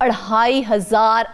2500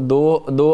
2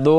2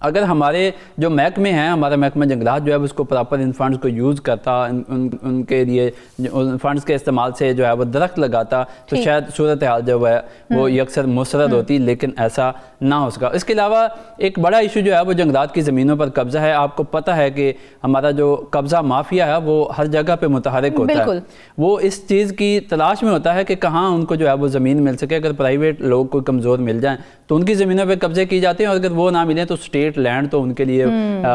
اگر ہمارے جو محکمے ہیں، ہمارا محکمہ جنگلات جو ہے اس کو پراپر ان فنڈز کو یوز کرتا، ان کے لیے ان فنڈز کے استعمال سے جو ہے وہ درخت لگاتا تو شاید صورتحال جو ہے وہ یکسر مسرد ہوتی، لیکن ایسا نہ ہو سکا۔ اس کے علاوہ ایک بڑا ایشو جو ہے وہ جنگلات کی زمینوں پر قبضہ ہے۔ آپ کو پتہ ہے کہ ہمارا جو قبضہ مافیا ہے وہ ہر جگہ پہ متحرک ہوتا ہے، وہ اس چیز کی تلاش میں ہوتا ہے کہ کہاں ان کو جو ہے وہ زمین مل سکے۔ اگر پرائیویٹ لوگ کوئی کمزور مل جائیں تو ان کی زمینوں پہ قبضے کی جاتے ہیں، اور اگر وہ نہ ملیں تو اسٹیٹ لینڈ تو ان کے لیے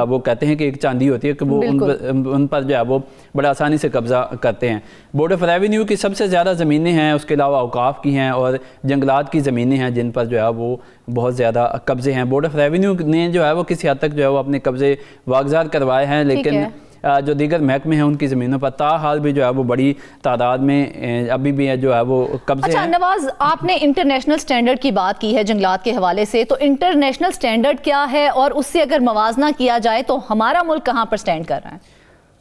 وہ کہتے ہیں کہ ایک چاندی ہوتی ہے کہ وہ ان پر جو ہے وہ بڑا آسانی سے قبضہ کرتے ہیں۔ بورڈ آف ریونیو کی سب سے زیادہ زمینیں ہیں، اس کے علاوہ اوقاف کی ہیں اور جنگلات کی زمینیں ہیں جن پر جو ہے وہ بہت زیادہ قبضے ہیں۔ بورڈ آف ریونیو نے جو ہے وہ کسی حد تک جو ہے وہ اپنے قبضے واگزار کروائے ہیں، لیکن جو دیگر محکمے ہیں ان کی زمینوں پر تاحال بھی جو ہے وہ بڑی تعداد میں ابھی بھی جو ہے وہ قبضے ہیں۔ اچھا نواز، آپ نے انٹرنیشنل سٹینڈرڈ کی بات کی ہے جنگلات کے حوالے سے، تو انٹرنیشنل سٹینڈرڈ کیا ہے اور اس سے اگر موازنہ کیا جائے تو ہمارا ملک کہاں پر سٹینڈ کر رہا ہے؟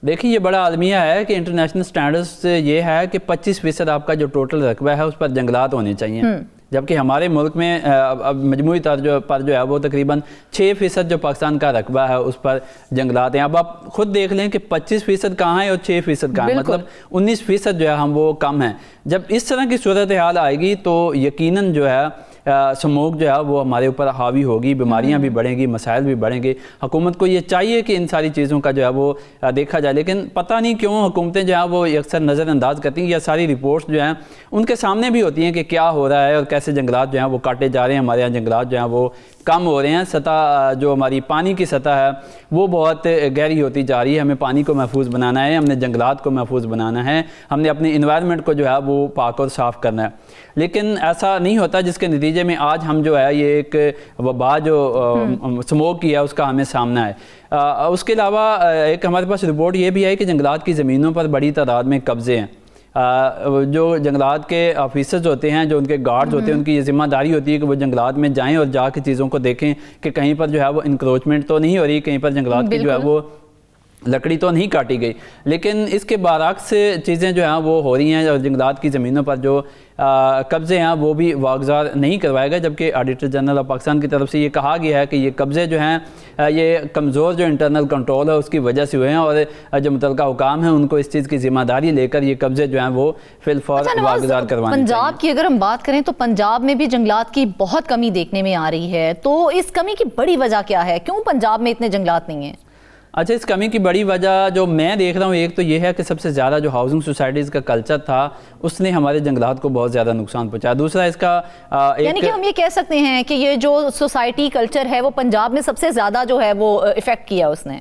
دیکھیں یہ بڑا المیہ ہے کہ انٹرنیشنل سٹینڈرڈز یہ ہے کہ 25% آپ کا جو ٹوٹل رقبہ ہے اس پر جنگلات ہونے چاہیے، جبکہ ہمارے ملک میں اب مجموعی طور پر جو ہے وہ تقریباً 6% جو پاکستان کا رقبہ ہے اس پر جنگلات ہیں۔ اب آپ خود دیکھ لیں کہ 25% کہاں ہے اور 6% کہاں ہے، مطلب 19% جو ہے ہم وہ کم ہیں۔ جب اس طرح کی صورتحال آئے گی تو یقیناً جو ہے سموگ جو ہے وہ ہمارے اوپر حاوی ہوگی، بیماریاں بھی بڑھیں گی، مسائل بھی بڑھیں گے۔ حکومت کو یہ چاہیے کہ ان ساری چیزوں کا جو ہے وہ دیکھا جائے، لیکن پتہ نہیں کیوں حکومتیں جو ہیں وہ اکثر نظر انداز کرتی ہیں، یا ساری رپورٹس جو ہیں ان کے سامنے بھی ہوتی ہیں کہ کیا ہو رہا ہے اور کیسے جنگلات جو ہیں وہ کاٹے جا رہے ہیں، ہمارے یہاں جنگلات جو ہیں وہ کم ہو رہے ہیں، سطح جو ہماری پانی کی سطح ہے وہ بہت گہری ہوتی جا رہی ہے۔ ہمیں پانی کو محفوظ بنانا ہے، ہم نے جنگلات کو محفوظ بنانا ہے، ہم نے اپنے انوائرمنٹ کو جو ہے وہ پاک اور صاف کرنا ہے، لیکن ایسا نہیں ہوتا، جس کے نتیجے میں آج ہم جو ہے یہ ایک وبا جو سموگ کی ہے اس کا ہمیں سامنا ہے۔ اس کے علاوہ ایک ہمارے پاس رپورٹ یہ بھی ہے کہ جنگلات کی زمینوں پر بڑی تعداد میں قبضے ہیں۔ جو جنگلات کے آفیسرز ہوتے ہیں، جو ان کے گارڈز ہوتے ہیں، ان کی یہ ذمہ داری ہوتی ہے کہ وہ جنگلات میں جائیں اور جا کے چیزوں کو دیکھیں کہ کہیں پر جو ہے وہ انکروچمنٹ تو نہیں ہو رہی، کہیں پر جنگلات کی جو ہے وہ لکڑی تو نہیں کاٹی گئی، لیکن اس کے برعکس چیزیں جو ہیں وہ ہو رہی ہیں، اور جنگلات کی زمینوں پر جو قبضے ہیں وہ بھی واگزار نہیں کروائے گا، جبکہ آڈیٹر جنرل آف پاکستان کی طرف سے یہ کہا گیا ہے کہ یہ قبضے جو ہیں یہ کمزور جو انٹرنل کنٹرول ہے اس کی وجہ سے ہوئے ہیں، اور جو متعلقہ حکام ہیں ان کو اس چیز کی ذمہ داری لے کر یہ قبضے جو ہیں وہ فی الفور واگزار کروانے چاہیے۔ پنجاب کی اگر ہم بات کریں تو پنجاب میں بھی جنگلات کی بہت کمی دیکھنے میں آ رہی ہے، تو اس کمی کی بڑی وجہ کیا ہے؟ کیوں پنجاب میں اتنے جنگلات نہیں ہیں؟ اچھا، اس کمی کی بڑی وجہ جو میں دیکھ رہا ہوں، ایک تو یہ ہے کہ سب سے زیادہ جو ہاؤسنگ سوسائٹیز کا کلچر تھا اس نے ہمارے جنگلات کو بہت زیادہ نقصان پہنچایا۔ دوسرا اس کا یعنی کہ ہم یہ کہہ سکتے ہیں کہ یہ جو سوسائٹی کلچر ہے وہ پنجاب میں سب سے زیادہ جو ہے وہ افیکٹ کیا اس نے۔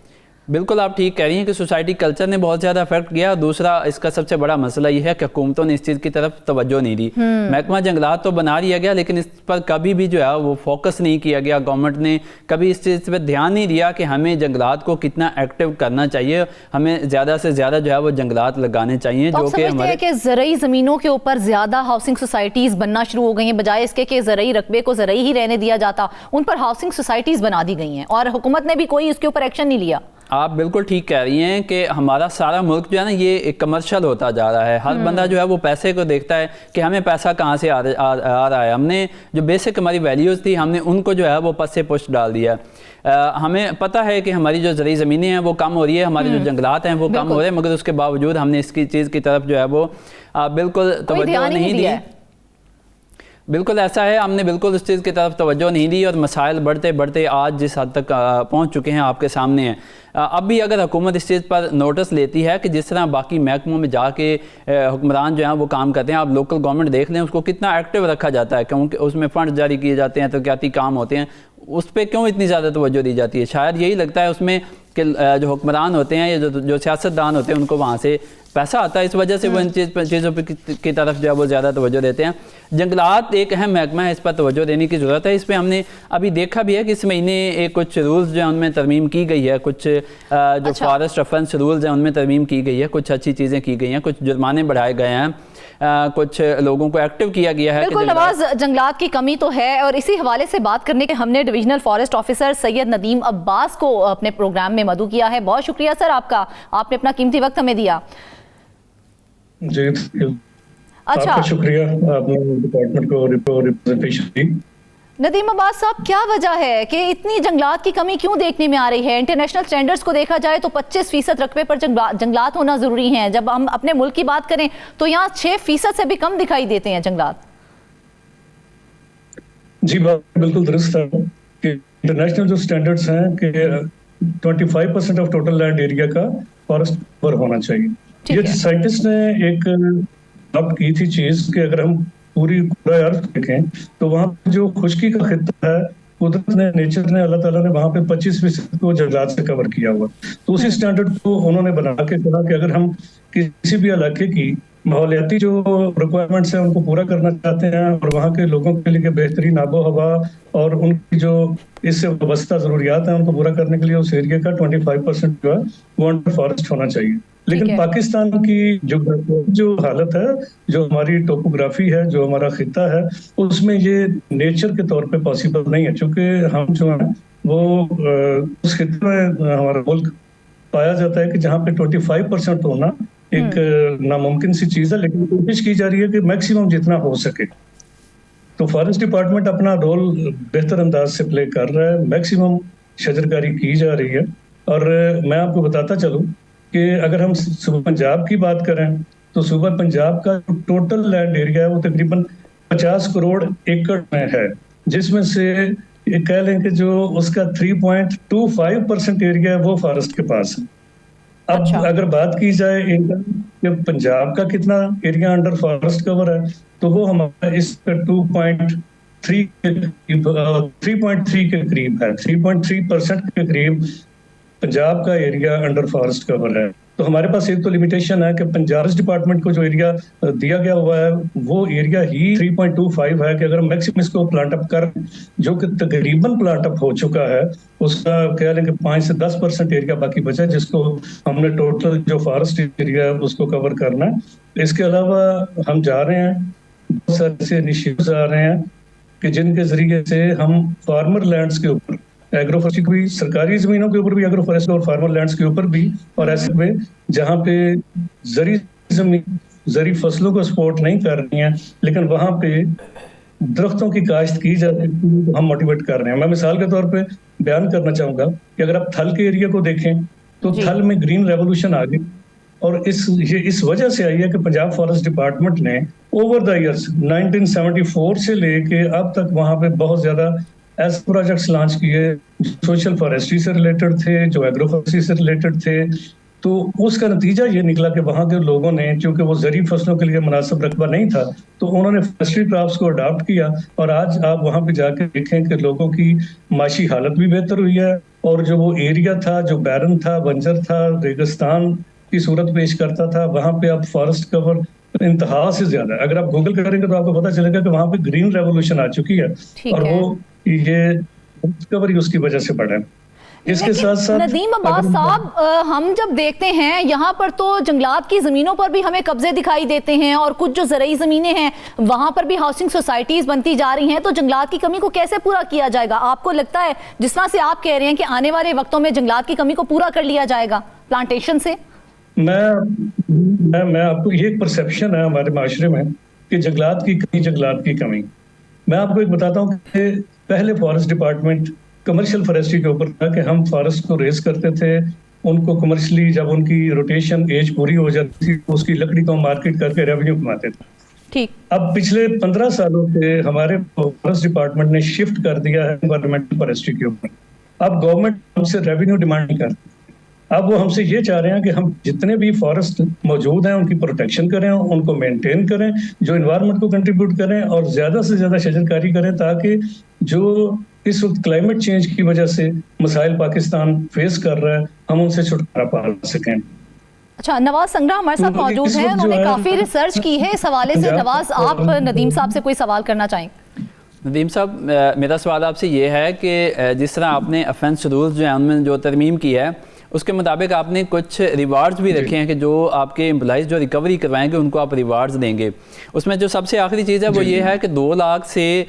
بالکل آپ ٹھیک کہہ رہی ہیں کہ سوسائٹی کلچر نے بہت زیادہ افیکٹ کیا۔ دوسرا اس کا سب سے بڑا مسئلہ یہ ہے کہ حکومتوں نے اس چیز کی طرف توجہ نہیں دی۔ محکمہ جنگلات تو بنا دیا گیا لیکن اس پر کبھی بھی جو ہے وہ فوکس نہیں کیا گیا، گورنمنٹ نے کبھی اس چیز پہ دھیان نہیں دیا کہ ہمیں جنگلات کو کتنا ایکٹیو کرنا چاہیے، ہمیں زیادہ سے زیادہ جو ہے وہ جنگلات لگانے چاہیے۔ جو کہ ہمارے کہ زرعی زمینوں کے اوپر زیادہ ہاؤسنگ سوسائٹیز بننا شروع ہو گئی ہیں، بجائے اس کے کہ زرعی رقبے کو زرعی ہی رہنے دیا جاتا، ان پر ہاؤسنگ سوسائٹیز بنا دی گئی ہیں اور حکومت نے بھی کوئی اس کے اوپر ایکشن نہیں لیا۔ آپ بالکل ٹھیک کہہ رہی ہیں کہ ہمارا سارا ملک جو ہے نا یہ ایک کمرشل ہوتا جا رہا ہے، ہر بندہ جو ہے وہ پیسے کو دیکھتا ہے کہ ہمیں پیسہ کہاں سے آ رہا ہے۔ ہم نے جو بیسک ہماری ویلیوز تھی ہم نے ان کو جو ہے وہ پس سے پش ڈال دیا۔ ہمیں پتہ ہے کہ ہماری جو زرعی زمینیں ہیں وہ کم ہو رہی ہے، ہمارے جو جنگلات ہیں وہ کم ہو رہے ہیں، مگر اس کے باوجود ہم نے اس کی چیز کی طرف جو ہے وہ بالکل توجہ نہیں دی۔ بالکل ایسا ہے، ہم نے بالکل اس چیز کی طرف توجہ نہیں دی اور مسائل بڑھتے بڑھتے آج جس حد تک پہنچ چکے ہیں آپ کے سامنے ہیں۔ اب بھی اگر حکومت اس چیز پر نوٹس لیتی ہے کہ جس طرح باقی محکموں میں جا کے حکمران جو ہیں وہ کام کرتے ہیں، آپ لوکل گورنمنٹ دیکھ لیں اس کو کتنا ایکٹیو رکھا جاتا ہے، کیونکہ اس میں فنڈ جاری کیے جاتے ہیں، ترقیاتی کام ہوتے ہیں، اس پہ کیوں اتنی زیادہ توجہ دی جاتی ہے؟ شاید یہی لگتا ہے اس میں کہ جو حکمران ہوتے ہیں یا جو سیاستدان ہوتے ہیں ان کو وہاں سے پیسہ آتا ہے، اس وجہ سے وہ ان چیزوں کی طرف جو ہے وہ زیادہ توجہ دیتے ہیں۔ جنگلات ایک اہم محکمہ ہے، اس پر توجہ دینے کی ضرورت ہے۔ اس پہ ہم نے ابھی دیکھا بھی ہے کہ اس مہینے کچھ رولز جو ہیں ان میں ترمیم کی گئی ہے، کچھ جو فارسٹ ریفرنس رولز ہیں ان میں ترمیم کی گئی ہے، کچھ اچھی چیزیں کی گئی ہیں، کچھ جرمانے بڑھائے گئے ہیں، کچھ لوگوں کو ایکٹیو کیا گیا ہے۔ بالکل نواز، جنگلات کی کمی تو ہے، اور اسی حوالے سے بات کرنے کے ہم نے ڈویژنل فارسٹ آفیسر سید ندیم عباس کو اپنے پروگرام میں مدعو کیا ہے۔ بہت شکریہ سر آپ کا، آپ نے اپنا قیمتی وقت ہمیں دیا۔ جی اچھا، شکریہ، آپ نے ڈپارٹمنٹ کو ریپرزنٹیشن دی۔ ندیم عباس صاحب، کیا وجہ ہے کہ اتنی جنگلات کی کمی کیوں دیکھنے میں آ رہی ہے؟ انٹرنیشنل سٹینڈرڈز کو دیکھا جائے تو 25% رقبے پر جنگلات ہونا ضروری ہیں. جب ہم اپنے ملک کی بات کریں تو یہاں 6% سے بھی کم دکھائی دیتے ہیں جنگلات. جی بات بالکل درست ہے کہ انٹرنیشنل جو سٹینڈرڈز ہیں کہ 25% آف ٹوٹل لینڈ ایریا کا فارسٹ کور ہونا چاہیے. یہ سائنٹسٹ نے ایک اڈاپٹ کی تھی چیز کہ اگر ہم پورا ارتھ دیکھیں تو وہاں پہ جو خشکی کا خطہ ہے قدرت نے، نیچر نے، اللہ تعالیٰ نے وہاں پہ 25% کو جنگلات سے کور کیا ہوا. تو اسی سٹینڈرڈ کو انہوں نے بنا کے کہا کہ اگر ہم کسی بھی علاقے کی ماحولیاتی جو ریکوائرمنٹس ہیں ان کو پورا کرنا چاہتے ہیں اور وہاں کے لوگوں کے لیے بہترین آب و ہوا اور ان کی جو اس سے وابستہ ضروریات ہیں ان کو پورا کرنے کے لیے اس ایریا کا 25% جو ہے وہ انڈر فارسٹ ہونا چاہیے. لیکن پاکستان کی جو حالت ہے، جو ہماری ٹوپوگرافی ہے، جو ہمارا خطہ ہے، اس میں یہ نیچر کے طور پہ پاسبل نہیں ہے. چونکہ ہم جو ہیں وہ اس خطے میں ہمارا ملک پایا جاتا ہے کہ جہاں پہ 25% ہونا ایک ناممکن سی چیز ہے، لیکن کوشش کی جا رہی ہے کہ میکسیمم جتنا ہو سکے. تو فارسٹ ڈپارٹمنٹ اپنا رول بہتر انداز سے پلے کر رہا ہے، میکسیمم شجرکاری کی جا رہی ہے. اور میں آپ کو بتاتا چلوں کہ اگر ہم صوبہ پنجاب کی بات کریں تو صوبہ پنجاب کا جو ٹوٹل لینڈ ایریا ہے وہ تقریباً 50 کروڑ ایکڑ میں ہے، جس میں سے یہ کہہ لیں کہ جو اس کا 3.25% ایریا ہے وہ فارسٹ کے پاس ہے. اب اگر بات کی جائے کہ پنجاب کا کتنا ایریا انڈر فارسٹ کور ہے تو وہ ہمارا اس کا 3.3 کے قریب ہے. 3.3% کے قریب پنجاب کا ایریا انڈر فارسٹ کور ہے. تو ہمارے پاس ایک تو لمیٹیشن ہے کہ پنجاب ڈپارٹمنٹ کو جو ایریا دیا گیا ہوا ہے وہ ایریا ہی 3.25 ہے کہ اگر ہم میکسیمم اس کو پلانٹ اپ کر، جو کہ تقریباً پلانٹ اپ ہو چکا ہے، اس کا کہہ لیں کہ 5 سے 10% ایریا باقی بچا جس کو ہم نے ٹوٹل جو فارسٹ ایریا ہے اس کو کور کرنا ہے. اس کے علاوہ ہم جا رہے ہیں، بہت سارے ایسے انیشیٹوز آ رہے ہیں کہ جن کے ذریعے سے ہم فارمر لینڈز کے اوپر، ایگرو فارسٹری کو بھی، سرکاری زمینوں کے اوپر بھی ایگرو فارسٹری اور فارمر لینڈز کے اوپر بھی، اور ایسے میں جہاں پہ زرعی فصلوں کو سپورٹ نہیں کر رہی ہیں لیکن وہاں پہ درختوں کی کاشت کی جاتی ہے، ہم موٹیویٹ کر رہے ہیں. میں مثال کے طور پہ بیان کرنا چاہوں گا کہ اگر آپ تھل کے ایریا کو دیکھیں تو تھل میں گرین ریولوشن آ گئی، اور یہ اس وجہ سے آئی ہے کہ پنجاب فارسٹ ڈپارٹمنٹ نے اوور دا ایئرز 1974 سے لے کے اب تک وہاں پہ بہت زیادہ ایسے پروجیکٹس لانچ کیے سوشل فارسٹری سے ریلیٹڈ تھے، جو ایگرو فارسٹری سے ریلیٹڈ تھے. تو اس کا نتیجہ یہ نکلا کہ وہاں کے لوگوں نے، چونکہ وہ زرعی فصلوں کے لیے مناسب رقبہ نہیں تھا، تو انہوں نے فارسٹری کرافٹس کو اڈاپٹ کیا، اور آج آپ وہاں پہ جا کے دیکھیں کہ لوگوں کی معاشی حالت بھی بہتر ہوئی ہے، اور جو وہ ایریا تھا جو بیرن تھا، بنجر تھا، ریگستان کی صورت پیش کرتا تھا، وہاں پہ اب فارسٹ کور انتہا سے زیادہ. اگر آپ گوگل کریں گے تو آپ کو پتہ چلے گا کہ وہاں پہ گرین ریولوشن آ چکی ہے، اور وہ یہ ڈسکوری اس کی وجہ سے بڑھا ہے. اس کے ساتھ ساتھ ندیم عباس صاحب، ہم جب دیکھتے ہیں یہاں پر تو جنگلات کی زمینوں پر بھی ہمیں قبضے دکھائی دیتے ہیں، اور کچھ جو زرعی زمینیں ہیں وہاں پر بھی ہاؤسنگ سوسائٹیز بنتی جا رہی ہیں. تو جنگلات کی کمی کو کیسے پورا کیا جائے گا؟ آپ کو لگتا ہے جس طرح سے آپ کہہ رہے ہیں کہ آنے والے وقتوں میں جنگلات کی کمی کو پورا کر لیا جائے گا پلانٹیشن سے؟ میں آپ کو یہ ایک پرسیپشن ہے ہمارے معاشرے میں کہ جنگلات کی کمی. میں آپ کو ایک بتاتا ہوں کہ پہلے فارسٹ ڈپارٹمنٹ کمرشل فارسٹری کے اوپر تھا کہ ہم فارسٹ کو ریز کرتے تھے، ان کو کمرشلی جب ان کی روٹیشن ایج پوری ہو جاتی تھی اس کی لکڑی کو مارکیٹ کر کے ریونیو کماتے تھے. ٹھیک. اب پچھلے 15 سالوں سے ہمارے فارسٹ ڈپارٹمنٹ نے شفٹ کر دیا ہے انوائرمنٹل فارسٹری کے اوپر. اب گورنمنٹ ہم سے ریونیو ڈیمانڈ نہیں کرتی، اب وہ ہم سے یہ چاہ رہے ہیں کہ ہم جتنے بھی فارسٹ موجود ہیں ان کی پروٹیکشن کریں، ان کو مینٹین کریں، جو انوائرمنٹ کو کنٹریبیوٹ کریں، اور زیادہ سے زیادہ شجرکاری کریں تاکہ جو اس وقت کلائمیٹ چینج کی وجہ سے مسائل پاکستان فیس کر رہا ہے ہم ان سے چھٹکارا پا سکیں. اچھا، نواز سنگرا ہمارے ساتھ موجود ہیں، انہوں نے کافی ریسرچ کی ہے اس حوالے سے. نواز، آپ ندیم صاحب سے کوئی سوال کرنا چاہیں؟ ندیم صاحب، میرا سوال آپ سے یہ ہے کہ جس طرح آپ نے افینس رولز جو ہیں ان میں جو ترمیم کی ہے اس کے مطابق آپ نے کچھ ریوارڈز بھی رکھے ہیں کہ جو آپ کے امپلائز جو ریکوری کروائیں گے ان کو آپ ریوارڈز دیں گے. اس میں جو سب سے آخری چیز ہے وہ یہ ہے کہ 2 لاکھ سے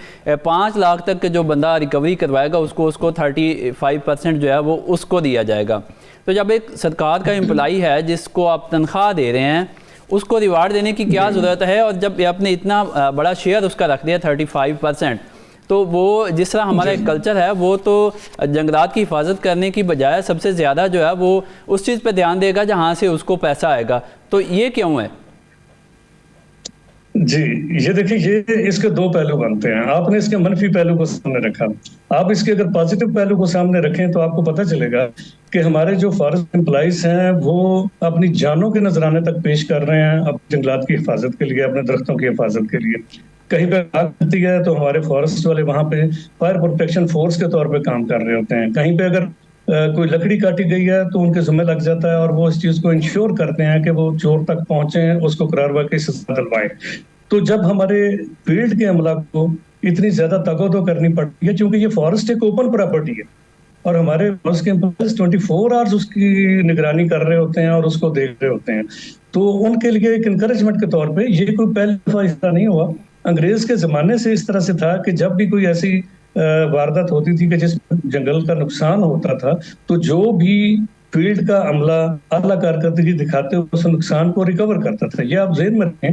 5 لاکھ تک کے جو بندہ ریکوری کروائے گا اس کو 35% جو ہے وہ اس کو دیا جائے گا. تو جب ایک سرکار کا امپلائی ہے جس کو آپ تنخواہ دے رہے ہیں اس کو ریوارڈ دینے کی کیا ضرورت ہے؟ اور جب آپ نے اتنا بڑا شیئر اس کا رکھ دیا 35%، تو وہ جس طرح ہمارا ایک کلچر ہے وہ تو جنگلات کی حفاظت کرنے کی بجائے سب سے زیادہ جو ہے وہ اس چیز پہ دھیان دے گا جہاں سے اس کو پیسہ آئے گا. تو یہ کیوں ہے؟ جی یہ دیکھیں، یہ اس کے دو پہلو بنتے ہیں. آپ نے اس کے منفی پہلو کو سامنے رکھا، آپ اس کے اگر پازیٹو پہلو کو سامنے رکھیں تو آپ کو پتہ چلے گا کہ ہمارے جو فارسٹ امپلائیز ہیں وہ اپنی جانوں کے نذرانے تک پیش کر رہے ہیں اپنے جنگلات کی حفاظت کے لیے، اپنے درختوں کی حفاظت کے لیے. کہیں پہ آگ لگتی ہے تو ہمارے فارسٹ والے وہاں پہ فائر پروٹیکشن فورس کے طور پہ کام کر رہے ہوتے ہیں. کہیں پہ اگر کوئی لکڑی کاٹی گئی ہے تو ان کے ذمہ لگ جاتا ہے اور وہ اس چیز کو انشور کرتے ہیں کہ وہ چور تک پہنچیں، اس کو قرار کی سزا دلوائیں. تو جب ہمارے فیلڈ کے عملہ کو اتنی زیادہ تگودو کرنی پڑتی ہے، چونکہ یہ فارسٹ ایک اوپن پراپرٹی ہے اور ہمارے فارسٹ کے امپلائیز 24 آورز اس کی نگرانی کر رہے ہوتے ہیں اور اس کو دیکھ رہے ہوتے ہیں، تو ان کے لیے ایک انکریجمنٹ کے طور پہ یہ کوئی پہلی دفعہ اس طرح نہیں ہوا. انگریز کے زمانے سے اس طرح سے تھا کہ جب بھی کوئی ایسی واردات ہوتی تھی کہ جس جنگل کا نقصان ہوتا تھا تو جو بھی فیلڈ کا عملہ اعلیٰ کارکردگی دکھاتے ہوئے اس نقصان کو ریکور کرتا تھا. یہ آپ ذہن میں رکھیں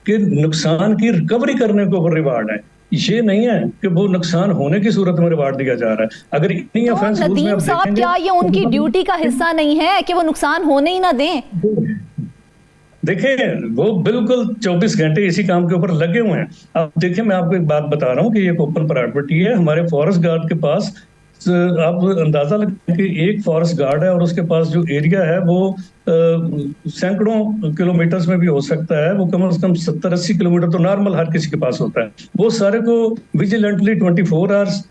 کہ نقصان کی ریکوری کرنے کو وہ ریوارڈ ہے، یہ نہیں ہے کہ وہ نقصان ہونے کی صورت میں ریوارڈ دیا جا رہا ہے. اگر اتنی افینس رولز میں آپ دیکھیں گے، کیا یہ ان کی ڈیوٹی کا حصہ نہیں ہے کہ وہ نقصان ہونے ہی نہ دیں؟ دیکھیں وہ بالکل 24 گھنٹے اسی کام کے اوپر لگے ہوئے ہیں. اب دیکھیں میں آپ کو ایک بات بتا رہا ہوں کہ یہ ایک اوپن پراپرٹی ہے. ہمارے فارسٹ گارڈ کے پاس آپ اندازہ لگیں کہ ایک فارسٹ گارڈ ہے اور اس کے پاس جو ایریا ہے وہ سینکڑوں کلومیٹرز میں بھی ہو سکتا ہے، وہ کم از کم 70-80 کلومیٹر تو نارمل ہر کسی کے پاس ہوتا ہے. وہ سارے کو ویجیلنٹلی 24 آورز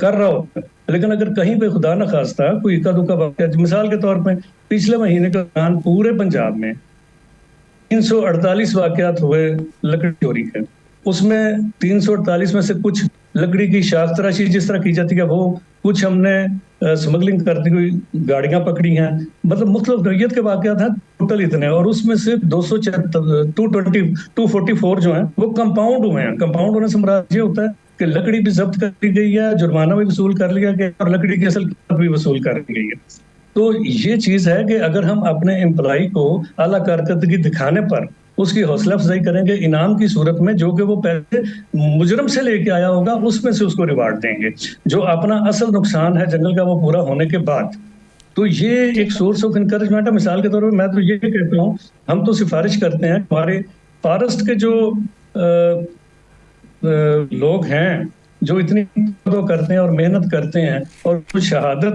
کر رہا ہوتا ہے. لیکن اگر کہیں پہ خدا نخواستہ کوئی اکا دکا واقعہ، مثال کے طور پہ پچھلے مہینے کے دوران پورے پنجاب میں 348 واقعات ہوئے لکڑی چوری کے. اس میں 348 میں سے کچھ لکڑی کی شاخ تراشی جس طرح کی جاتی ہے وہ، کچھ ہم نے سمگلنگ کرتی ہوئی گاڑیاں پکڑی ہیں، مطلب مختلف نوعیت کے واقعات ہیں ٹوٹل اتنے. اور اس میں سے 244 جو ہیں وہ کمپاؤنڈ ہوئے ہیں. کمپاؤنڈ ہونے سے مراد یہ ہوتا ہے کہ لکڑی بھی ضبط کر لی گئی ہے، جرمانہ بھی وصول کر لیا گیا اور لکڑی کی اصل قیمت بھی وصول کر لی گئی ہے. تو یہ چیز ہے کہ اگر ہم اپنے امپلائی کو اعلیٰ کارکردگی دکھانے پر اس کی حوصلہ افزائی کریں گے انعام کی صورت میں، جو کہ وہ پہلے مجرم سے لے کے آیا ہوگا اس میں سے اس کو ریوارڈ دیں گے، جو اپنا اصل نقصان ہے جنگل کا وہ پورا ہونے کے بعد. تو یہ ایک سورس آف انکریجمنٹ ہے. مثال کے طور پر میں تو یہ کہتا ہوں، ہم تو سفارش کرتے ہیں ہمارے فارسٹ کے جو لوگ ہیں جو اتنی کرتے ہیں اور محنت کرتے ہیں اور کچھ شہادت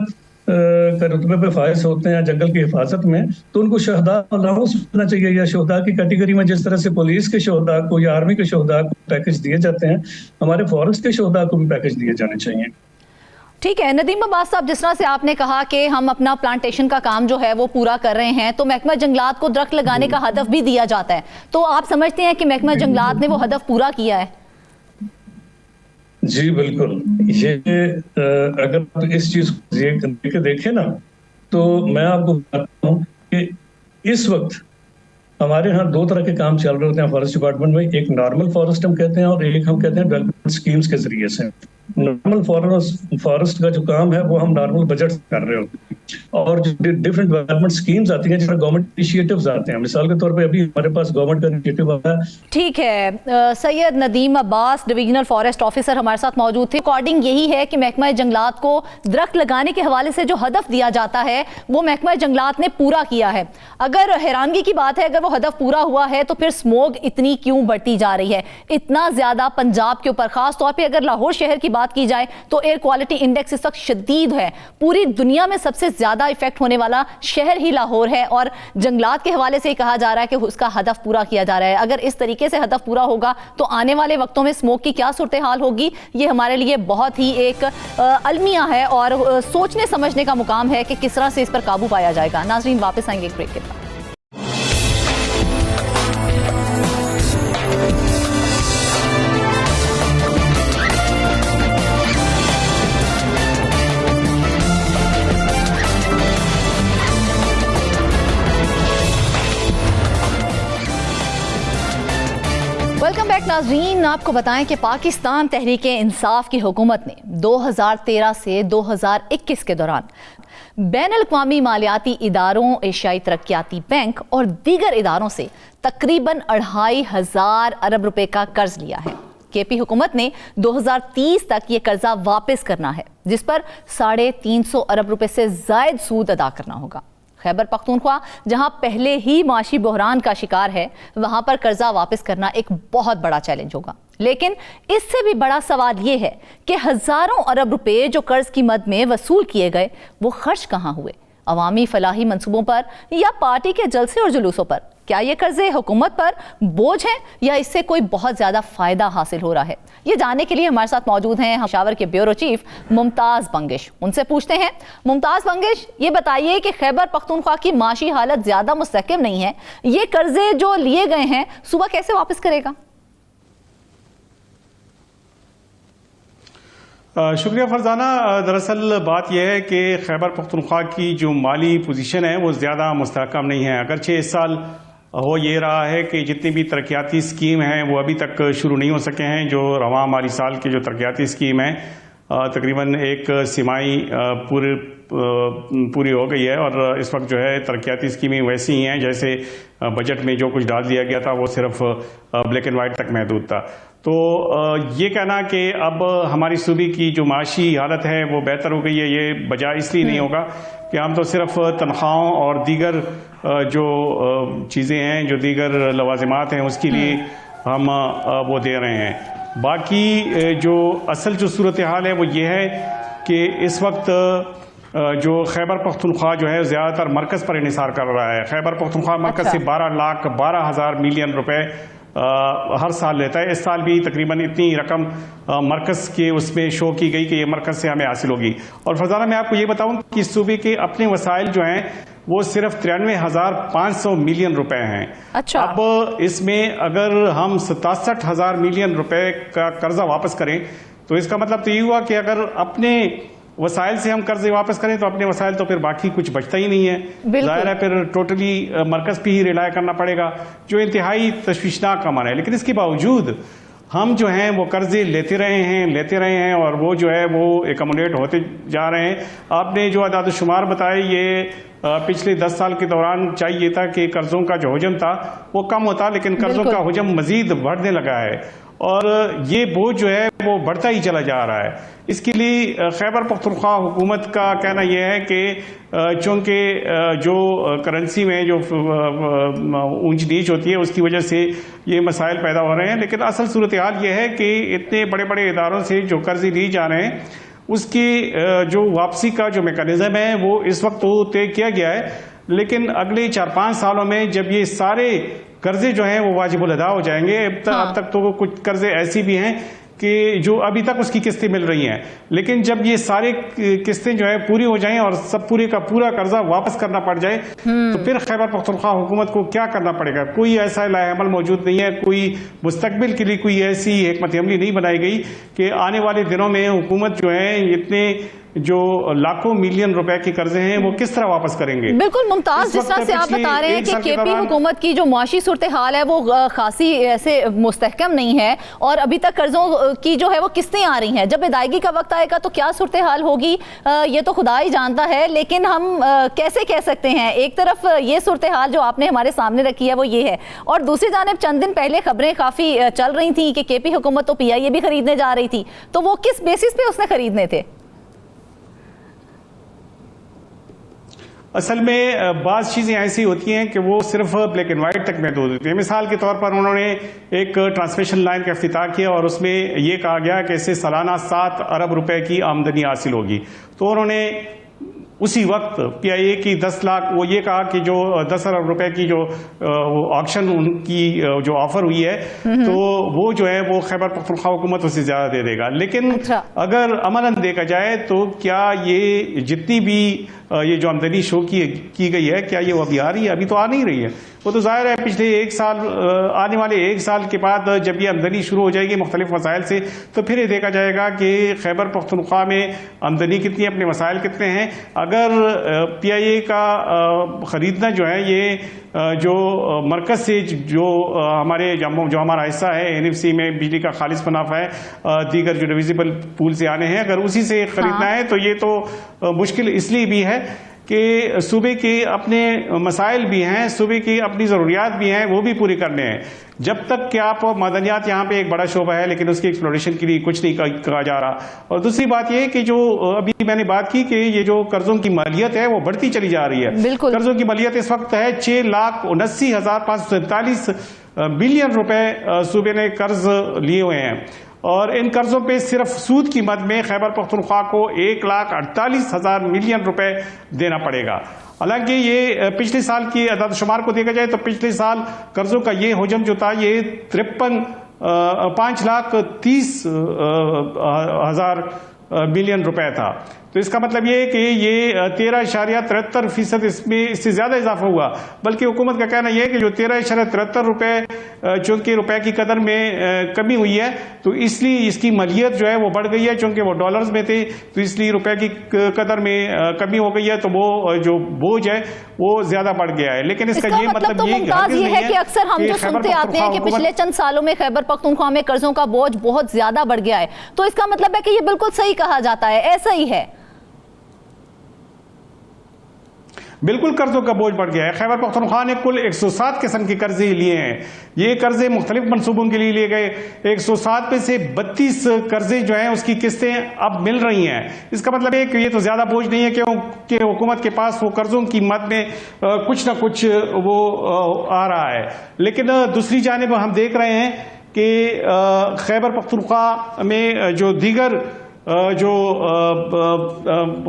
کے رتبے پہ فائز ہوتے ہیں جنگل کی حفاظت میں، تو ان کو شہداء الاؤنس ملنا چاہیے، یا شہداء کی کیٹیگری میں جس طرح سے پولیس کے شہداء کو یا آرمی کے شہداء کو پیکج دیے جاتے ہیں، ہمارے فارسٹ کے شہداء کو بھی پیکج دیے جانے چاہیے. ٹھیک ہے ندیم عباس صاحب، جس طرح سے آپ نے کہا کہ ہم اپنا پلانٹیشن کا کام جو ہے وہ پورا کر رہے ہیں، تو محکمہ جنگلات کو درخت لگانے کا ہدف بھی دیا جاتا ہے، تو آپ سمجھتے ہیں کہ محکمہ جنگلات نے وہ ہدف پورا کیا ہے؟ جی بالکل. یہ اگر اس چیز کو دیکھیں نا تو میں آپ کو بتاتا ہوں کہ اس وقت ہمارے ہاں دو طرح کے کام چل رہے ہوتے ہیں فارسٹ ڈپارٹمنٹ میں. ایک نارمل فارسٹ ہم کہتے ہیں اور ایک ہم کہتے ہیں ڈیولپمنٹ اسکیمز کے ذریعے سے. نارمل فارسٹ کا جو کام ہے وہ ہم نارمل بجٹ کر رہے ہوتے ہیں، اور جو ڈفرینٹ ڈیولپمنٹ اسکیمز آتی ہیں جس میں گورنمنٹ انیشیٹوز آتے ہیں. مثال کے طور پہ ابھی ہمارے پاس گورنمنٹ کا انیشیٹو آیا ہے. ٹھیک ہے، سید ندیم عباس ڈویژنل فارسٹ آفیسر ہمارے ساتھ موجود تھے. اکارڈنگ یہی ہے کہ محکمہ جنگلات کو درخت لگانے کے حوالے سے جو ہدف دیا جاتا ہے وہ محکمہ جنگلات نے پورا کیا ہے. اگر حیرانگی کی بات ہے، اگر وہ ہدف پورا ہوا ہے تو پھر سموگ اتنی کیوں بڑھتی جا رہی ہے اتنا زیادہ پنجاب کے اوپر؟ خاص طور پہ اگر لاہور شہر کی بات کی جائے تو ایئر کوالٹی انڈیکس اس وقت شدید ہے. پوری دنیا میں سب سے زیادہ ایفیکٹ ہونے والا شہر ہی لاہور ہے، اور جنگلات کے حوالے سے کہا جا رہا ہے کہ اس کا ہدف پورا کیا جا رہا ہے. اگر اس طریقے سے ہدف پورا ہوگا تو آنے والے وقتوں میں اسموگ کی کیا صورتحال ہوگی، یہ ہمارے لیے بہت ہی ایک المیہ ہے اور سوچنے سمجھنے کا مقام ہے کہ کس طرح سے اس پر قابو پایا جائے گا. ناظرین واپس آئیں گے ایک بریک کے بعد. ویلکم بیک ناظرین. آپ کو بتائیں کہ پاکستان تحریک انصاف کی حکومت نے 2013 سے 2021 کے دوران بین الاقوامی مالیاتی اداروں، ایشیائی ترقیاتی بینک اور دیگر اداروں سے تقریباً 2500 ارب روپے کا قرض لیا ہے. کے پی حکومت نے 2030 تک یہ قرضہ واپس کرنا ہے، جس پر 350 ارب روپے سے زائد سود ادا کرنا ہوگا۔ خیبر پختونخوا جہاں پہلے ہی معاشی بحران کا شکار ہے، وہاں پر قرضہ واپس کرنا ایک بہت بڑا چیلنج ہوگا۔ لیکن اس سے بھی بڑا سوال یہ ہے کہ ہزاروں ارب روپے جو قرض کی مد میں وصول کیے گئے وہ خرچ کہاں ہوئے؟ عوامی فلاحی منصوبوں پر یا پارٹی کے جلسے اور جلوسوں پر؟ کیا یہ قرضے حکومت پر بوجھ ہیں یا اس سے کوئی بہت زیادہ فائدہ حاصل ہو رہا ہے؟ یہ جاننے کے لیے ہمارے ساتھ موجود ہیں پشاور کے بیورو چیف ممتاز بنگش۔ ان سے پوچھتے ہیں، ممتاز بنگش، یہ بتائیے کہ خیبر پختونخوا کی معاشی حالت زیادہ مستحکم نہیں ہے، یہ قرضے جو لیے گئے ہیں صوبہ کیسے واپس کرے گا؟ شکریہ فرزانہ۔ دراصل بات یہ ہے کہ خیبر پختونخوا کی جو مالی پوزیشن ہے وہ زیادہ مستحکم نہیں ہے، اگرچہ اس سال ہو یہ رہا ہے کہ جتنی بھی ترقیاتی اسکیم ہیں وہ ابھی تک شروع نہیں ہو سکے ہیں۔ جو رواں مالی سال کے جو ترقیاتی اسکیم ہیں تقریباً ایک سمائی پوری ہو گئی ہے، اور اس وقت جو ہے ترقیاتی اسکیمیں ویسی ہی ہیں جیسے بجٹ میں جو کچھ ڈال دیا گیا تھا وہ صرف بلیک اینڈ وائٹ تک محدود تھا۔ تو یہ کہنا کہ اب ہماری صوبے کی جو معاشی حالت ہے وہ بہتر ہو گئی ہے، یہ بجا اس لیے نہیں ہوگا کہ ہم تو صرف تنخواہوں اور دیگر جو چیزیں ہیں، جو دیگر لوازمات ہیں، اس کے لیے ہم وہ دے رہے ہیں۔ باقی جو اصل جو صورتحال ہے وہ یہ ہے کہ اس وقت جو خیبر پختونخوا جو ہے زیادہ تر مرکز پر انحصار کر رہا ہے۔ خیبر پختونخوا مرکز سے 12,12,000 ملین روپے ہر سال لیتا ہے۔ اس سال بھی تقریباً اتنی رقم مرکز کے اس میں شو کی گئی کہ یہ مرکز سے ہمیں حاصل ہوگی۔ اور فرزانہ میں آپ کو یہ بتاؤں کہ اس صوبے کے اپنے وسائل جو ہیں وہ صرف 93,500 ملین روپے ہیں۔ اب اس میں اگر ہم 67,000 ملین روپے کا قرضہ واپس کریں تو اس کا مطلب تو یہ ہوا کہ اگر اپنے وسائل سے ہم قرضے واپس کریں تو اپنے وسائل تو پھر باقی کچھ بچتا ہی نہیں ہے، ظاہر ہے پھر ٹوٹلی مرکز پہ ہی ریلائے کرنا پڑے گا، جو انتہائی تشویشناک عمل ہے۔ لیکن اس کے باوجود ہم جو ہیں وہ قرضے لیتے رہے ہیں اور وہ جو ہے وہ ایکوموڈیٹ ہوتے جا رہے ہیں۔ آپ نے جو اعداد و شمار بتائے یہ پچھلے 10 سال کے دوران چاہیے تھا کہ قرضوں کا جو حجم تھا وہ کم ہوتا، لیکن قرضوں کا حجم مزید بڑھنے لگا ہے اور یہ بوجھ جو ہے وہ بڑھتا ہی چلا جا رہا ہے۔ اس کے لیے خیبر پختونخوا حکومت کا کہنا یہ ہے کہ چونکہ جو کرنسی میں جو اونچ نیچ ہوتی ہے اس کی وجہ سے یہ مسائل پیدا ہو رہے ہیں، لیکن اصل صورتحال یہ ہے کہ اتنے بڑے بڑے اداروں سے جو قرضے لیے جا رہے ہیں اس کی جو واپسی کا جو میکانزم ہے وہ اس وقت تو طے کیا گیا ہے، لیکن اگلے 4-5 سالوں میں جب یہ سارے قرضے جو ہیں وہ واجب الادا ہو جائیں گے، اب تک تو کچھ قرضے ایسی بھی ہیں کہ جو ابھی تک اس کی قسطیں مل رہی ہیں، لیکن جب یہ سارے قسطیں جو ہے پوری ہو جائیں اور سب پورے کا پورا قرضہ واپس کرنا پڑ جائے تو پھر خیبر پختونخوا حکومت کو کیا کرنا پڑے گا؟ کوئی ایسا لائحہ عمل موجود نہیں ہے، کوئی مستقبل کے لیے کوئی ایسی حکمت عملی نہیں بنائی گئی کہ آنے والے دنوں میں حکومت جو ہے اتنے جو لاکھوں ملین روپے کے قرضے ہیں وہ کس طرح واپس کریں گے۔ بالکل ممتاز، جس طرح سے آپ بتا رہے ہیں کہ کے پی حکومت کی جو معاشی صورتحال ہے وہ خاصی ایسے مستحکم نہیں ہے اور ابھی تک قرضوں کی جو ہے وہ قسطیں آ رہی ہیں، جب ادائیگی کا وقت آئے گا تو کیا صورتحال ہوگی یہ تو خدا ہی جانتا ہے، لیکن ہم کیسے کہہ سکتے ہیں؟ ایک طرف یہ صورتحال جو آپ نے ہمارے سامنے رکھی ہے وہ یہ ہے، اور دوسری جانب چند دن پہلے خبریں کافی چل رہی تھیں کہ کے پی حکومت تو پی آئی اے بھی خریدنے جا رہی تھی، تو وہ کس بیسس پہ اس نے خریدنے تھے؟ اصل میں بعض چیزیں ایسی ہوتی ہیں کہ وہ صرف بلیک اینڈ وائٹ تک محدود ہوتی ہیں۔ مثال کے طور پر انہوں نے ایک ٹرانسمیشن لائن کا افتتاح کیا اور اس میں یہ کہا گیا کہ اسے سالانہ 7 ارب روپے کی آمدنی حاصل ہوگی، تو انہوں نے اسی وقت پی آئی اے کی 10 لاکھ وہ یہ کہا کہ جو 10 ارب روپے کی جو آکشن ان کی جو آفر ہوئی ہے تو وہ جو ہے وہ خیبر پختونخوا حکومت اسے زیادہ دے دے گا، لیکن اگر عملاً دیکھا جائے تو کیا یہ جتنی بھی یہ جو آمدنی شو کی گئی ہے کیا یہ وہ ابھی آ رہی ہے؟ ابھی تو آ نہیں رہی ہے، وہ تو ظاہر ہے پچھلے ایک سال آنے والے ایک سال کے بعد جب یہ آمدنی شروع ہو جائے گی مختلف وسائل سے تو پھر یہ دیکھا جائے گا کہ خیبر پختونخوا میں آمدنی کتنی ہے، اپنے وسائل کتنے ہیں۔ اگر پی آئی اے کا خریدنا جو ہے یہ جو مرکز سے جو ہمارا حصہ ہے این ایف سی میں بجلی کا خالص منافع ہے دیگر جو ڈویزیبل پول سے آنے ہیں، اگر اسی سے خریدنا ہے تو یہ تو مشکل اس لیے بھی ہے کہ صوبے کے اپنے مسائل بھی ہیں، صوبے کی اپنی ضروریات بھی ہیں، وہ بھی پوری کرنے ہیں. جب تک کہ آپ معدنیات یہاں پہ ایک بڑا شعبہ ہے لیکن اس کی ایکسپلوریشن کے لیے کچھ نہیں کہا جا رہا. اور دوسری بات یہ کہ جو ابھی میں نے بات کی کہ یہ جو قرضوں کی مالیت ہے وہ بڑھتی چلی جا رہی ہے. بالکل. قرضوں کی مالیت اس وقت ہے 6,79,547 بلین روپے صوبے نے قرض لیے ہوئے ہیں، اور ان قرضوں پہ صرف سود کی مد میں خیبر پختونخوا کو 1,48,000 ملین روپے دینا پڑے گا. حالانکہ یہ پچھلے سال کی اعداد و شمار کو دیکھا جائے تو پچھلے سال قرضوں کا یہ حجم جو تھا یہ 5,30,000 ملین روپے تھا. تو اس کا مطلب یہ ہے کہ یہ 13.73% اس میں اس سے زیادہ اضافہ ہوا. بلکہ حکومت کا کہنا یہ ہے کہ جو 13.73 روپے چونکہ روپے کی قدر میں کمی ہوئی ہے تو اس لیے اس کی مالیت جو ہے وہ بڑھ گئی ہے، چونکہ وہ ڈالرز میں تھے تو اس لیے روپے کی قدر میں کمی ہو گئی ہے، تو وہ جو بوجھ ہے وہ زیادہ بڑھ گیا ہے. لیکن اس کا یہ مطلب یہ ہے کہ اکثر ہم جو سنتے آتے ہیں کہ پچھلے چند سالوں میں خیبر پختونخوا میں قرضوں کا بوجھ بہت زیادہ بڑھ گیا ہے، تو اس کا مطلب ہے کہ یہ بالکل صحیح کہا جاتا ہے، ایسا ہی ہے؟ بالکل قرضوں کا بوجھ بڑھ گیا ہے. خیبر پختونخوا نے کل 107 قسم کے قرضے لیے ہیں. یہ قرضے مختلف منصوبوں کے لیے لیے گئے. 107 میں سے 32 قرضے جو ہیں اس کی قسطیں اب مل رہی ہیں. اس کا مطلب ہے کہ یہ تو زیادہ بوجھ نہیں ہے کہ حکومت کے پاس وہ قرضوں کی مد میں کچھ نہ کچھ وہ آ رہا ہے. لیکن دوسری جانب ہم دیکھ رہے ہیں کہ خیبر پختونخوا میں جو دیگر جو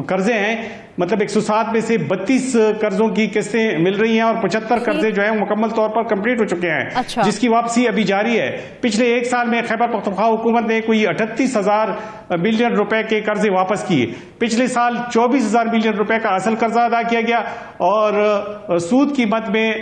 قرضے ہیں، مطلب 107 میں سے 32 قرضوں کی قسطیں مل رہی ہیں اور 75 قرضے جو ہیں مکمل طور پر کمپلیٹ ہو چکے ہیں. جس کی واپسی ابھی جاری ہے. پچھلے ایک سال میں خیبر پختونخوا حکومت نے کوئی 38,000 ملین روپے کے قرضے واپس کیے. پچھلے سال 24,000 ملین روپے کا اصل قرضہ ادا کیا گیا اور سود کی مد میں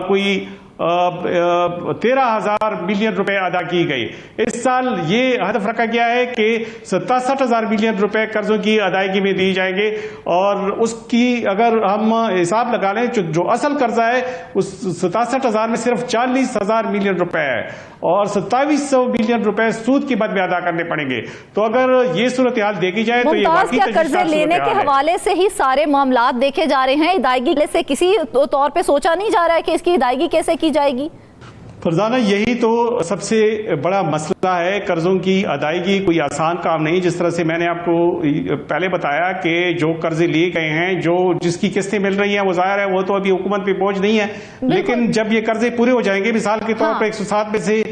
کوئی 13,000 ملین روپے ادا کی گئی. اس سال یہ ہدف رکھا گیا ہے کہ 67,000 ملین روپے قرضوں کی ادائیگی میں دی جائیں گے، اور اس کی اگر ہم حساب لگا لیں جو اصل قرضہ ہے اس 67,000 میں صرف 40,000 ملین روپے ہے اور 2,700 ملین روپے سود کی مد میں ادا کرنے پڑیں گے. تو اگر یہ صورتحال دیکھی جائے تو یہ واقعی قرضے لینے کے حوالے سے ہی سارے معاملات دیکھے جا رہے ہیں، ادائیگی سے کسی طور پہ سوچا نہیں جا رہا ہے کہ اس کی ادائیگی کیسے کی جائے گی؟ فرزانہ، یہی تو سب سے بڑا مسئلہ ہے. قرضوں کی ادائیگی کوئی آسان کام نہیں. جس طرح سے میں نے آپ کو پہلے بتایا کہ جو قرضے لیے گئے ہیں، جس کی قسطیں مل رہی ہیں، وہ ظاہر ہے وہ تو ابھی حکومت پہ بوجھ نہیں ہے. لیکن جب یہ قرضے پورے ہو جائیں گے، مثال کے طور پر 107 میں سے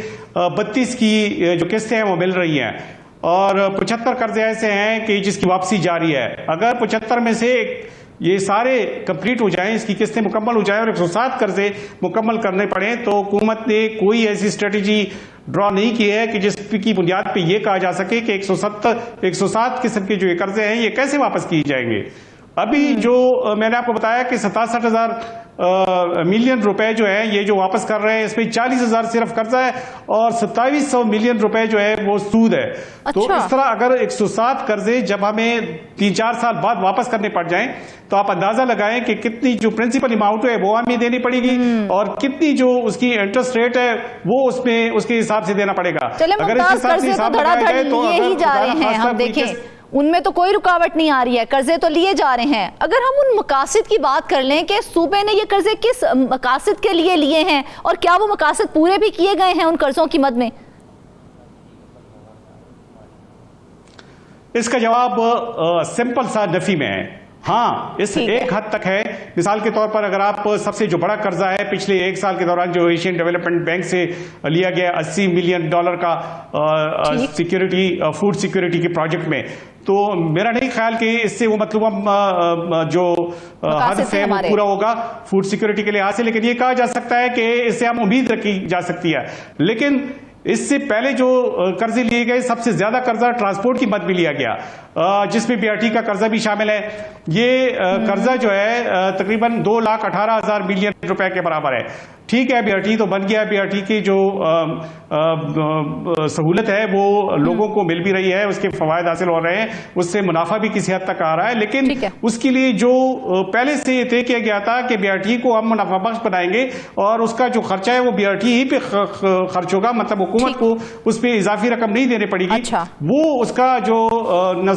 32 کی جو قسطیں ہیں وہ مل رہی ہیں اور 75 قرضے ایسے ہیں کہ جس کی واپسی جاری ہے. اگر 75 میں سے یہ سارے کمپلیٹ ہو جائیں، اس کی قسطیں مکمل ہو جائیں اور 107 قرضے مکمل کرنے پڑیں، تو حکومت نے کوئی ایسی اسٹریٹجی ڈرا نہیں کی ہے کہ جس کی بنیاد پہ یہ کہا جا سکے کہ 107 قسم کے جو یہ قرضے ہیں یہ کیسے واپس کیے جائیں گے. ابھی جو میں نے آپ کو بتایا کہ 67,000 ملین روپے جو ہے یہ جو واپس کر رہے ہیں، اس میں 40,000 صرف قرضہ ہے اور 2,700 ملین روپے جو ہے وہ سود ہے. تو اس طرح اگر 107 قرضے جب ہمیں 3-4 سال بعد واپس کرنے پڑ جائیں تو آپ اندازہ لگائیں کہ کتنی جو پرنسپل اماؤنٹ ہے وہ ہمیں دینی پڑے گی اور کتنی جو اس کی انٹرسٹ ریٹ ہے وہ اس میں اس کے حساب سے دینا پڑے گا. اگر اس حساب سے حساب لگایا جائے تو یہی جا رہے ہیں، ہم دیکھیں ان میں تو کوئی رکاوٹ نہیں آ رہی ہے، قرضے تو لیے جا رہے ہیں. اگر ہم ان مقاصد کی بات کر لیں کہ صوبے نے یہ قرضے کس مقاصد کے لیے لیے ہیں اور کیا وہ مقاصد پورے بھی کیے گئے ہیں ان قرضوں کی مد میں؟ اس کا جواب سمپل سا نفی میں ہے. ہاں، اس ایک حد تک ہے. مثال کے طور پر اگر آپ سب سے جو بڑا قرضہ ہے پچھلے ایک سال کے دوران جو ایشین ڈیولپمنٹ بینک سے لیا گیا $80 ملین کا سیکیورٹی فوڈ سیکیورٹی کے پروجیکٹ میں، تو میرا نہیں خیال کہ اس سے وہ مطلوبہ جو ہدف ہے وہ پورا ہوگا فوڈ سیکیورٹی کے لحاظ سے. لیکن یہ کہا جا سکتا ہے کہ اس سے ہم امید رکھی جا سکتی ہے. لیکن اس سے پہلے جو قرضے لیے گئے سب سے زیادہ قرضہ ٹرانسپورٹ کی مد میں لیا گیا، جس میں BRT کا قرضہ بھی شامل ہے. یہ قرضہ جو ہے تقریباً 2,18,000 ملین روپے کے برابر ہے. ٹھیک ہے، BRT تو بن گیا. BRT کی جو سہولت ہے وہ لوگوں کو مل بھی رہی ہے، اس کے فوائد حاصل ہو رہے ہیں، اس سے منافع بھی کسی حد تک آ رہا ہے. لیکن اس کے لیے جو پہلے سے یہ طے کیا گیا تھا کہ BRT کو ہم منافع بخش بنائیں گے اور اس کا جو خرچہ ہے وہ BRT ہی پہ خرچ ہوگا، مطلب حکومت کو اس پہ اضافی رقم نہیں دینے پڑے گی. وہ اس کا جو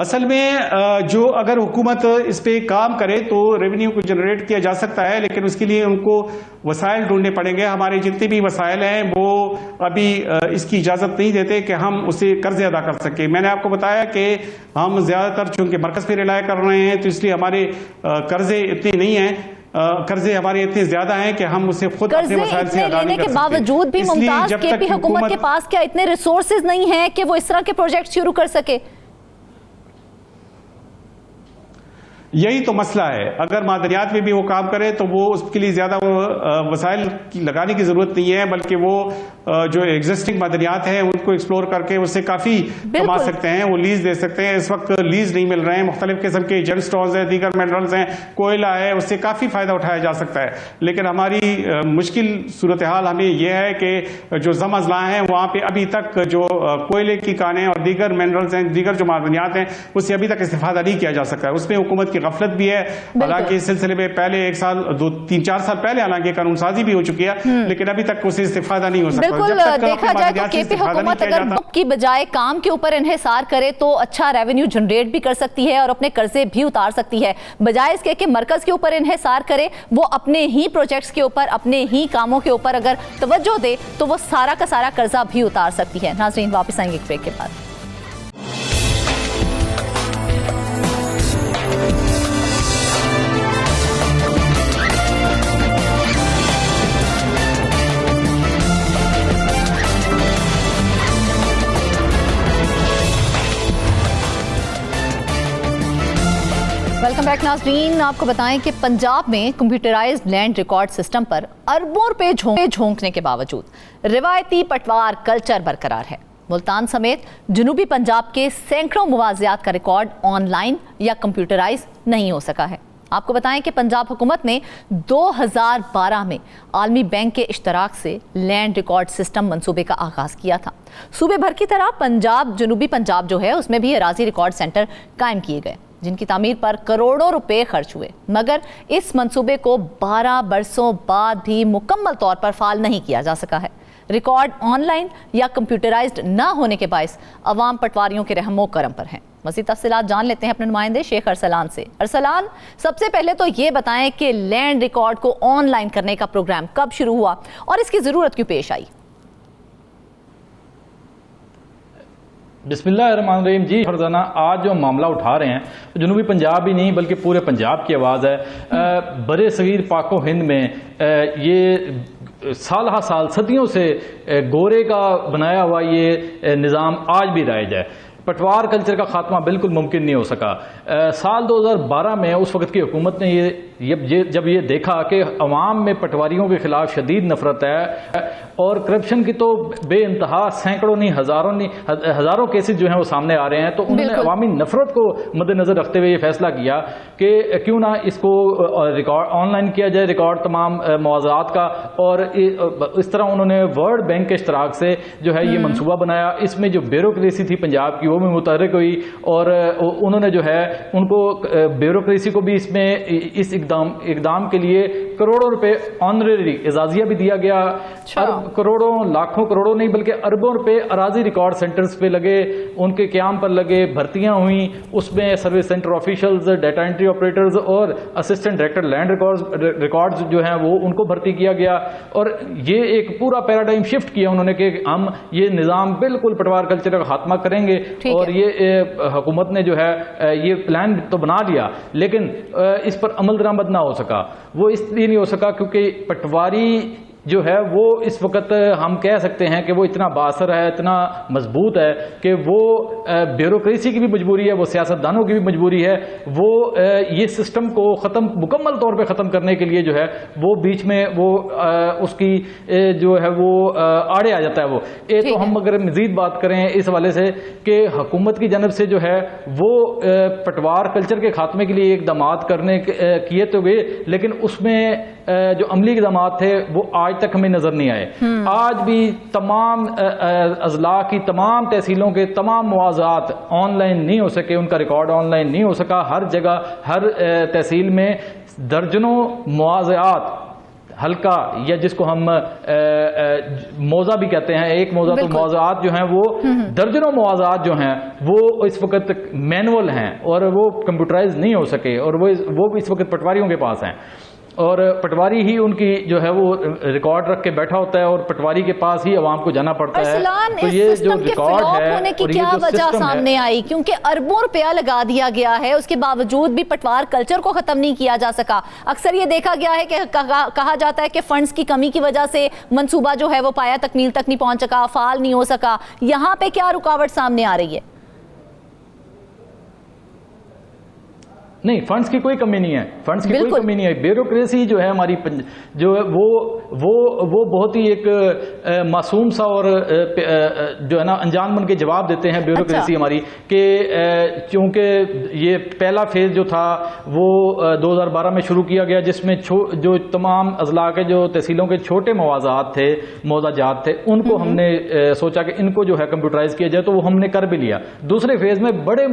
اصل میں جو اگر حکومت اس پہ کام کرے تو ریونیو کو جنریٹ کیا جا سکتا ہے، لیکن اس کے لیے ان کو وسائل ڈھونڈنے پڑیں گے. ہمارے جتنے بھی وسائل ہیں وہ ابھی اس کی اجازت نہیں دیتے کہ ہم اسے قرضے ادا کر سکیں. میں نے آپ کو بتایا کہ ہم زیادہ تر چونکہ مرکز پہ ریلائے کر رہے ہیں تو اس لیے ہمارے قرضے اتنے نہیں ہیں، قرضے ہمارے اتنے زیادہ ہیں کہ ہم اسے خود اپنے وسائل سے ادا نہیں کر سکتے. کے باوجود بھی ممتاز کے پی حکومت کے پاس کیا اتنے ریسورسز نہیں ہیں کہ وہ اس طرح کے پروجیکٹ شروع کر سکے؟ یہی تو مسئلہ ہے. اگر معدنیات میں بھی وہ کام کرے تو وہ اس کے لیے زیادہ وسائل لگانے کی ضرورت نہیں ہے، بلکہ وہ جو ایگزسٹنگ معدنیات ہیں ان کو ایکسپلور کر کے اس سے کافی کما سکتے ہیں، وہ لیز دے سکتے ہیں. اس وقت لیز نہیں مل رہے ہیں، مختلف قسم کے جیم سٹونز ہیں، دیگر منرلز ہیں، کوئلہ ہے، اس سے کافی فائدہ اٹھایا جا سکتا ہے. لیکن ہماری مشکل صورتحال ہمیں یہ ہے کہ جو زم اضلاع ہیں وہاں پہ ابھی تک جو کوئلے کی کانیں اور دیگر منرلز ہیں، دیگر جو معدنیات ہیں، اس سے ابھی تک استفادہ نہیں کیا جا سکتا ہے. اس میں حکومت کی غفلت بھی ہے. حالانکہ اس سلسلے میں پہلے 1 سال 2-3-4 سال پہلے حالانکہ قانون سازی بھی ہو چکی ہے، لیکن ابھی تک اسے استفادہ نہیں ہو سکتا. بالکل دیکھا جائے تو کے پی حکومت اگر بک کی بجائے کام کے اوپر انحصار کرے تو اچھا ریونیو جنریٹ بھی کر سکتی ہے اور اپنے قرضے بھی اتار سکتی ہے، بجائے اس کے کہ مرکز کے اوپر انحصار کرے، وہ اپنے ہی پروجیکٹس کے اوپر، اپنے ہی کاموں کے اوپر اگر توجہ دے تو وہ سارا کا سارا قرضہ بھی اتار سکتی ہے. ناظرین واپس آئیں گے ایک بریک کے بعد. ویلکم بیک ناظرین. آپ کو بتائیں کہ پنجاب میں کمپیوٹرائزڈ لینڈ ریکارڈ سسٹم پر اربوں روپے جھونکنے کے باوجود روایتی پٹوار کلچر برقرار ہے. ملتان سمیت جنوبی پنجاب کے سینکڑوں مواضعات کا ریکارڈ آن لائن یا کمپیوٹرائز نہیں ہو سکا ہے. آپ کو بتائیں کہ پنجاب حکومت نے 2012 میں عالمی بینک کے اشتراک سے لینڈ ریکارڈ سسٹم منصوبے کا آغاز کیا تھا. صوبے بھر کی طرح پنجاب، جنوبی پنجاب جو ہے اس میں بھی اراضی ریکارڈ سینٹر قائم کیے گئے جن کی تعمیر پر کروڑوں روپے خرچ ہوئے، مگر اس منصوبے کو 12 برسوں بعد بھی مکمل طور پر فعال نہیں کیا جا سکا ہے. ریکارڈ آن لائن یا کمپیوٹرائزڈ نہ ہونے کے باعث عوام پٹواریوں کے رحم و کرم پر ہیں. مزید تفصیلات جان لیتے ہیں اپنے نمائندے شیخ ارسلان سے. ارسلان، سب سے پہلے تو یہ بتائیں کہ لینڈ ریکارڈ کو آن لائن کرنے کا پروگرام کب شروع ہوا اور اس کی ضرورت کیوں پیش آئی؟ بسم اللہ الرحمن الرحیم. جی فرزانہ، آج جو معاملہ اٹھا رہے ہیں جنوبی پنجاب ہی نہیں بلکہ پورے پنجاب کی آواز ہے. برے صغیر پاک و ہند میں یہ سالہ سال صدیوں سے گورے کا بنایا ہوا یہ نظام آج بھی رائج ہے. پٹوار کلچر کا خاتمہ بالکل ممکن نہیں ہو سکا. سال 2012 میں اس وقت کی حکومت نے جب یہ دیکھا کہ عوام میں پٹواریوں کے خلاف شدید نفرت ہے اور کرپشن کی تو بے انتہا سینکڑوں نہیں ہزاروں کیسز جو ہیں وہ سامنے آ رہے ہیں، تو انہوں نے عوامی نفرت کو مد نظر رکھتے ہوئے یہ فیصلہ کیا کہ کیوں نہ اس کو ریکارڈ آن لائن کیا جائے، ریکارڈ تمام مواضعات کا. اور اس طرح انہوں نے ورلڈ بینک کے اشتراک سے جو ہے یہ منصوبہ بنایا. اس میں جو بیوروکریسی تھی پنجاب کی وہ بھی متحرک ہوئی اور انہوں نے جو ہے ان کو بیوروکریسی کو بھی اس میں اس اقدام کے لیے کروڑوں روپے آنریری اعزازیہ بھی دیا گیا. کروڑوں لاکھوں کروڑوں نہیں بلکہ اربوں روپے اراضی ریکارڈ سینٹرز پہ لگے، ان کے قیام پر لگے، بھرتیاں ہوئیں. اس میں service centre officials, data entry operators اور اسسٹنٹ ڈائریکٹر لینڈ ریکارڈز جو ہیں وہ ان کو بھرتی کیا گیا. اور یہ ایک پورا پیراڈائم شفٹ کیا انہوں نے کہ ہم یہ نظام بالکل پٹوار کلچر کا خاتمہ کریں گے. اور یہ حکومت نے جو ہے یہ پلان تو بنا لیا لیکن اس پر عمل درآمد نہ ہو سکا. وہ اس لیے نہیں ہو سکا کیونکہ پٹواری جو ہے وہ اس وقت ہم کہہ سکتے ہیں کہ وہ اتنا بااثر ہے، اتنا مضبوط ہے کہ وہ بیوروکریسی کی بھی مجبوری ہے، وہ سیاستدانوں کی بھی مجبوری ہے. وہ یہ سسٹم کو مکمل طور پہ ختم کرنے کے لیے جو ہے وہ بیچ میں وہ اس کی جو ہے وہ آڑے آ جاتا ہے. وہ تو ہم اگر مزید بات کریں اس حوالے سے کہ حکومت کی جانب سے جو ہے وہ پٹوار کلچر کے خاتمے کے لیے اقدامات کیے تو گئے لیکن اس میں جو عملی اقدامات تھے وہ آج تک ہمیں نظر نہیں آئے. آج بھی تمام اضلاع کی تمام تحصیلوں کے تمام مواضعات آن لائن نہیں ہو سکے، ان کا ریکارڈ آن لائن نہیں ہو سکا. ہر جگہ ہر تحصیل میں درجنوں مواضعات ہلکا یا جس کو ہم موضع بھی کہتے ہیں، ایک موضع تو موضوعات جو ہیں وہ درجنوں موضوعات جو ہیں وہ اس وقت مینول ہیں اور وہ کمپیوٹرائز نہیں ہو سکے، اور وہ اس وقت پٹواریوں کے پاس ہیں، اور پٹواری ہی ان کی جو ہے وہ ریکارڈ رکھ کے بیٹھا ہوتا ہے، اور پٹواری کے پاس ہی عوام کو جانا پڑتا ہے۔ تو یہ جو ریکارڈ ہے ہونے کی کیا وجہ سامنے آئی؟ کیونکہ اربوں روپیہ لگا دیا گیا ہے، اس کے باوجود بھی پٹوار کلچر کو ختم نہیں کیا جا سکا۔ اکثر یہ دیکھا گیا ہے کہ کہا جاتا ہے کہ فنڈز کی کمی کی وجہ سے منصوبہ جو ہے وہ پایا تکمیل تک نہیں پہنچ سکا، فعال نہیں ہو سکا۔ یہاں پہ کیا رکاوٹ سامنے آ رہی ہے؟ نہیں، فنڈز کی کوئی کمی نہیں ہے، فنڈز کی کوئی کمی نہیں ہے۔ بیوروکریسی جو ہے ہماری جو ہے وہ بہت ہی ایک معصوم سا اور جو ہے نا انجان بن کے جواب دیتے ہیں بیوروکریسی ہماری، کہ چونکہ یہ پہلا فیز جو تھا وہ 2012 میں شروع کیا گیا، جس میں جو تمام اضلاع کے جو تحصیلوں کے چھوٹے موضوعات تھے، موضوعات تھے، ان کو ہم نے سوچا کہ ان کو جو ہے کمپیوٹرائز کیا جائے، تو وہ ہم نے کر بھی لیا۔ دوسرے فیز میں بڑے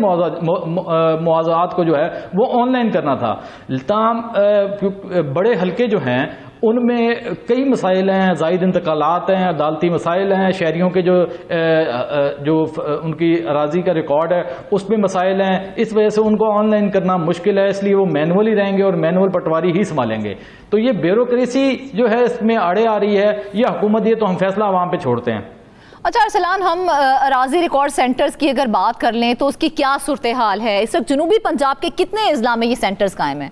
موضوعات کو جو ہے وہ آن لائن کرنا تھا، تاہم بڑے حلقے جو ہیں ان میں کئی مسائل ہیں، زائد انتقالات ہیں، عدالتی مسائل ہیں، شہریوں کے جو ان کی اراضی کا ریکارڈ ہے اس میں مسائل ہیں، اس وجہ سے ان کو آن لائن کرنا مشکل ہے، اس لیے وہ مینول ہی رہیں گے اور مینول پٹواری ہی سنبھالیں گے۔ تو یہ بیوروکریسی جو ہے اس میں آڑے آ رہی ہے، یہ حکومت، یہ تو ہم فیصلہ عوام پہ چھوڑتے ہیں۔ اچھا ارسلان، ہم اراضی ریکارڈ سینٹرز کی اگر بات کر لیں تو اس کی کیا صورتحال ہے؟ اس وقت جنوبی پنجاب کے کتنے اضلاع میں یہ سینٹرز قائم ہیں؟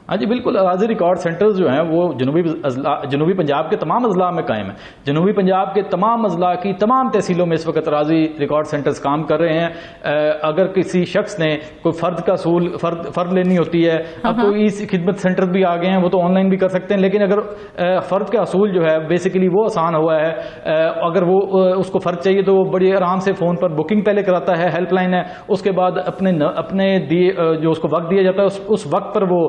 ہاں جی بالکل، اراضی ریکارڈ سینٹرز جو ہیں وہ جنوبی پنجاب کے تمام اضلاع میں قائم ہیں۔ جنوبی پنجاب کے تمام اضلاع کی تمام تحصیلوں میں اس وقت اراضی ریکارڈ سینٹرز کام کر رہے ہیں۔ اگر کسی شخص نے کوئی فرد لینی ہوتی ہے، اب کوئی ای خدمت سینٹر بھی آ گئے ہیں، وہ تو آن لائن بھی کر سکتے ہیں، لیکن اگر فرد کا حصول جو ہے بیسیکلی وہ آسان ہوا ہے، اگر وہ اس کو فرد چاہیے تو وہ بڑی آرام سے فون پر بکنگ پہلے کراتا ہے، ہیلپ لائن ہے، اس کے بعد اپنے جو اس کو وقت دیا جاتا ہے اس وقت پر وہ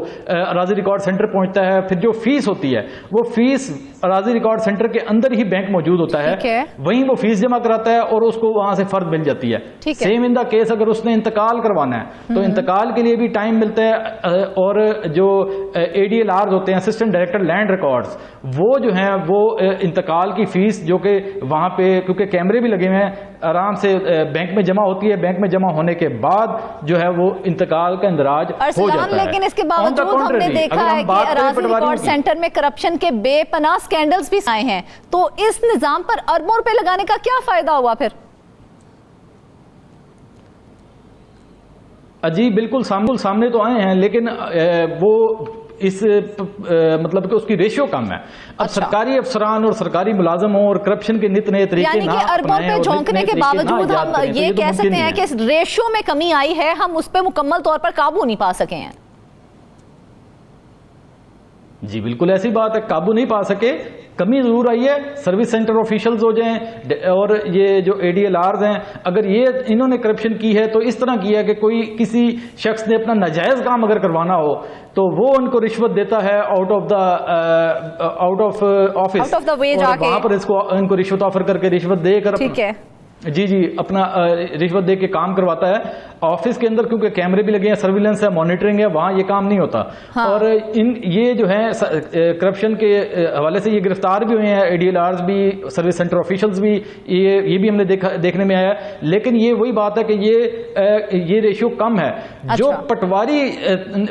اراضی ریکارڈ سینٹر پہنچتا ہے۔ پھر جو فیس ہوتی ہے وہ فیس اراضی ریکارڈ سینٹر کے اندر ہی بینک موجود ہوتا ہے، وہیں وہ فیس جمع کراتا ہے اور اس کو وہاں سے فرد مل جاتی ہے۔ سیم ان دا کیس اگر اس نے انتقال کروانا ہے تو انتقال کے لیے بھی ٹائم ملتا ہے، اور جو ADLRs ہوتے ہیں، اسسٹنٹ ڈائریکٹر لینڈ ریکارڈز، وہ جو ہیں وہ انتقال کی فیس جو کہ وہاں پہ کیونکہ کیمرے بھی لگے ہوئے ہیں آرام سے بینک میں جمع ہوتی ہے، بینک میں جمع ہونے کے بعد جو ہے وہ انتقال کا اندراج ہو جاتا ہے۔ لیکن اس کے باوجود ہم نے دیکھا ہے کہ اراضی ریکارڈ سینٹر میں کرپشن کے بے پناہ سکینڈلز بھی آئے ہیں، تو اس نظام پر اربوں روپے لگانے کا کیا فائدہ ہوا پھر؟ جی بالکل سامنے تو آئے ہیں، لیکن وہ اس مطلب کہ اس کی ریشو کم ہے۔ اب سرکاری افسران اور سرکاری ملازموں اور کرپشن کے نت نئے طریقے یعنی کہ اربوں پہ جھونکنے کے باوجود ہم یہ کہہ سکتے ہیں کہ ریشو میں کمی آئی ہے، ہم اس پہ مکمل طور پر قابو نہیں پا سکے ہیں۔ جی بالکل ایسی بات ہے، قابو نہیں پا سکے، کمی ضرور آئی ہے۔ سروس سینٹر آفیشلز ہو جائیں اور یہ جو ADLRs ہیں، اگر یہ انہوں نے کرپشن کی ہے تو اس طرح کی ہے کہ کسی شخص نے اپنا ناجائز کام اگر کروانا ہو تو وہ ان کو رشوت دیتا ہے آؤٹ آف آفس، وہاں پر ان کو رشوت آفر کر کے رشوت دے کر جی اپنا رشوت دے کے کام کرواتا ہے۔ آفس کے اندر کیونکہ کیمرے بھی لگے ہیں، سرویلنس ہے، مانیٹرنگ ہے، وہاں یہ کام نہیں ہوتا۔ اور یہ جو ہے کرپشن کے حوالے سے یہ گرفتار بھی ہوئے ہیں، ADLRs بھی، سروس سینٹر آفیشلز بھی، یہ بھی ہم نے دیکھنے میں آیا ہے۔ لیکن یہ وہی بات ہے کہ یہ ریشو کم ہے۔ جو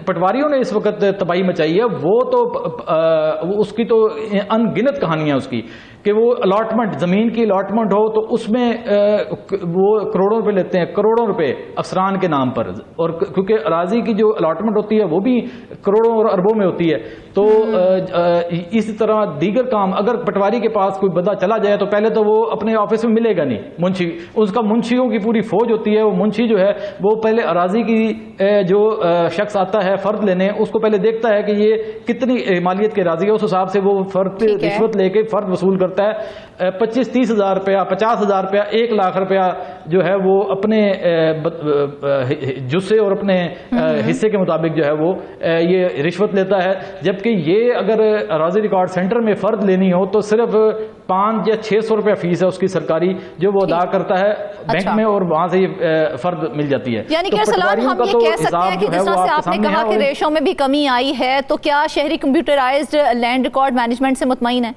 پٹواریوں نے اس وقت تباہی مچائی ہے وہ تو اس کی تو ان گنت کہانیاں اس کی، کہ وہ الاٹمنٹ، زمین کی الاٹمنٹ ہو تو اس میں وہ کروڑوں روپے لیتے ہیں، کروڑوں روپے افسران کے نام پر، اور کیونکہ اراضی کی جو الاٹمنٹ ہوتی ہے وہ بھی کروڑوں اور اربوں میں ہوتی ہے۔ تو اسی طرح دیگر کام، اگر پٹواری کے پاس کوئی بندہ چلا جائے تو پہلے تو وہ اپنے آفس میں ملے گا نہیں، منشی، اس کا منشیوں کی پوری فوج ہوتی ہے، وہ منشی جو ہے وہ پہلے اراضی کی جو شخص آتا ہے فرد لینے، اس کو پہلے دیکھتا ہے کہ یہ کتنی مالیت کی اراضی ہے، اس حساب سے وہ فرد رشوت لے کے فرد وصول کرتا ہے 25-30 ہزار روپیہ 50 ہزار روپیہ 1 لاکھ روپیہ جو ہے وہ اپنے جزے اور اپنے حصے کے مطابق جو ہے وہ یہ رشوت لیتا ہے، جبکہ یہ اگر اراضی ریکارڈ سینٹر میں فرد لینی ہو تو صرف 500 یا 600 روپیہ فیس ہے اس کی سرکاری جو وہ ادا کرتا ہے بینک میں، اور وہاں سے یہ فرد مل جاتی ہے. یعنی کہ ارسلان ہم یہ کہہ سکتے ہیں کہ جس طرح سے آپ نے کہا کہ ریشو میں بھی کمی آئی ہے، تو کیا شہری کمپیوٹرائزڈ لینڈ ریکارڈ مینجمنٹ سے مطمئن ہے؟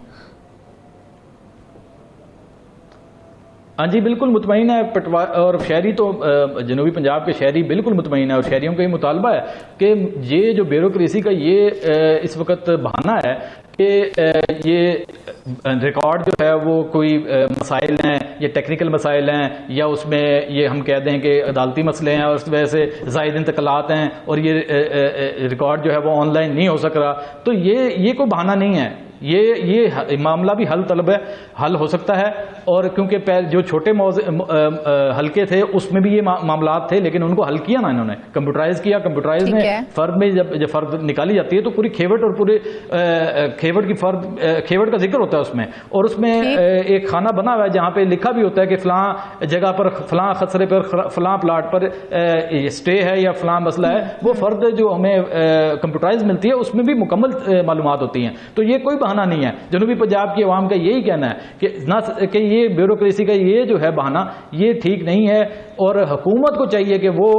ہاں جی بالکل مطمئن ہے، اور شہری تو جنوبی پنجاب کے شہری بالکل مطمئن ہے، اور شہریوں کا یہ مطالبہ ہے کہ یہ جو بیوروکریسی کا یہ اس وقت بہانہ ہے کہ یہ ریکارڈ جو ہے وہ کوئی مسائل ہیں، یہ ٹیکنیکل مسائل ہیں، یا اس میں یہ ہم کہہ دیں کہ عدالتی مسئلے ہیں اور اس وجہ سے زائد انتقالات ہیں، اور یہ ریکارڈ جو ہے وہ آن لائن نہیں ہو سک رہا، تو یہ کوئی بہانہ نہیں ہے. یہ معاملہ بھی حل طلب ہے، حل ہو سکتا ہے. اور کیونکہ جو چھوٹے حلقے تھے اس میں بھی یہ معاملات تھے، لیکن ان کو حل کیا نا انہوں نے، کمپیوٹرائز کیا. کمپیوٹرائز میں فرد میں جب فرد نکالی جاتی ہے تو پوری کھیوٹ اور پورے کھیوٹ کی فرد کھیوٹ کا ذکر ہوتا ہے اس میں، اور اس میں ایک خانہ بنا ہوا ہے جہاں پہ لکھا بھی ہوتا ہے کہ فلاں جگہ پر فلاں خسرے پر فلاں پلاٹ پر اسٹے ہے یا فلاں مسئلہ ہے. وہ فرد جو ہمیں کمپیوٹرائز ملتی ہے اس میں بھی مکمل معلومات ہوتی ہیں. تو یہ کوئی بہانہ نہیں ہے. جنوبی پنجاب کی عوام کا یہی کہنا ہے کہ یہ بیوروکریسی کا یہ جو ہے بہانہ یہ ٹھیک نہیں ہے، اور حکومت کو چاہیے کہ وہ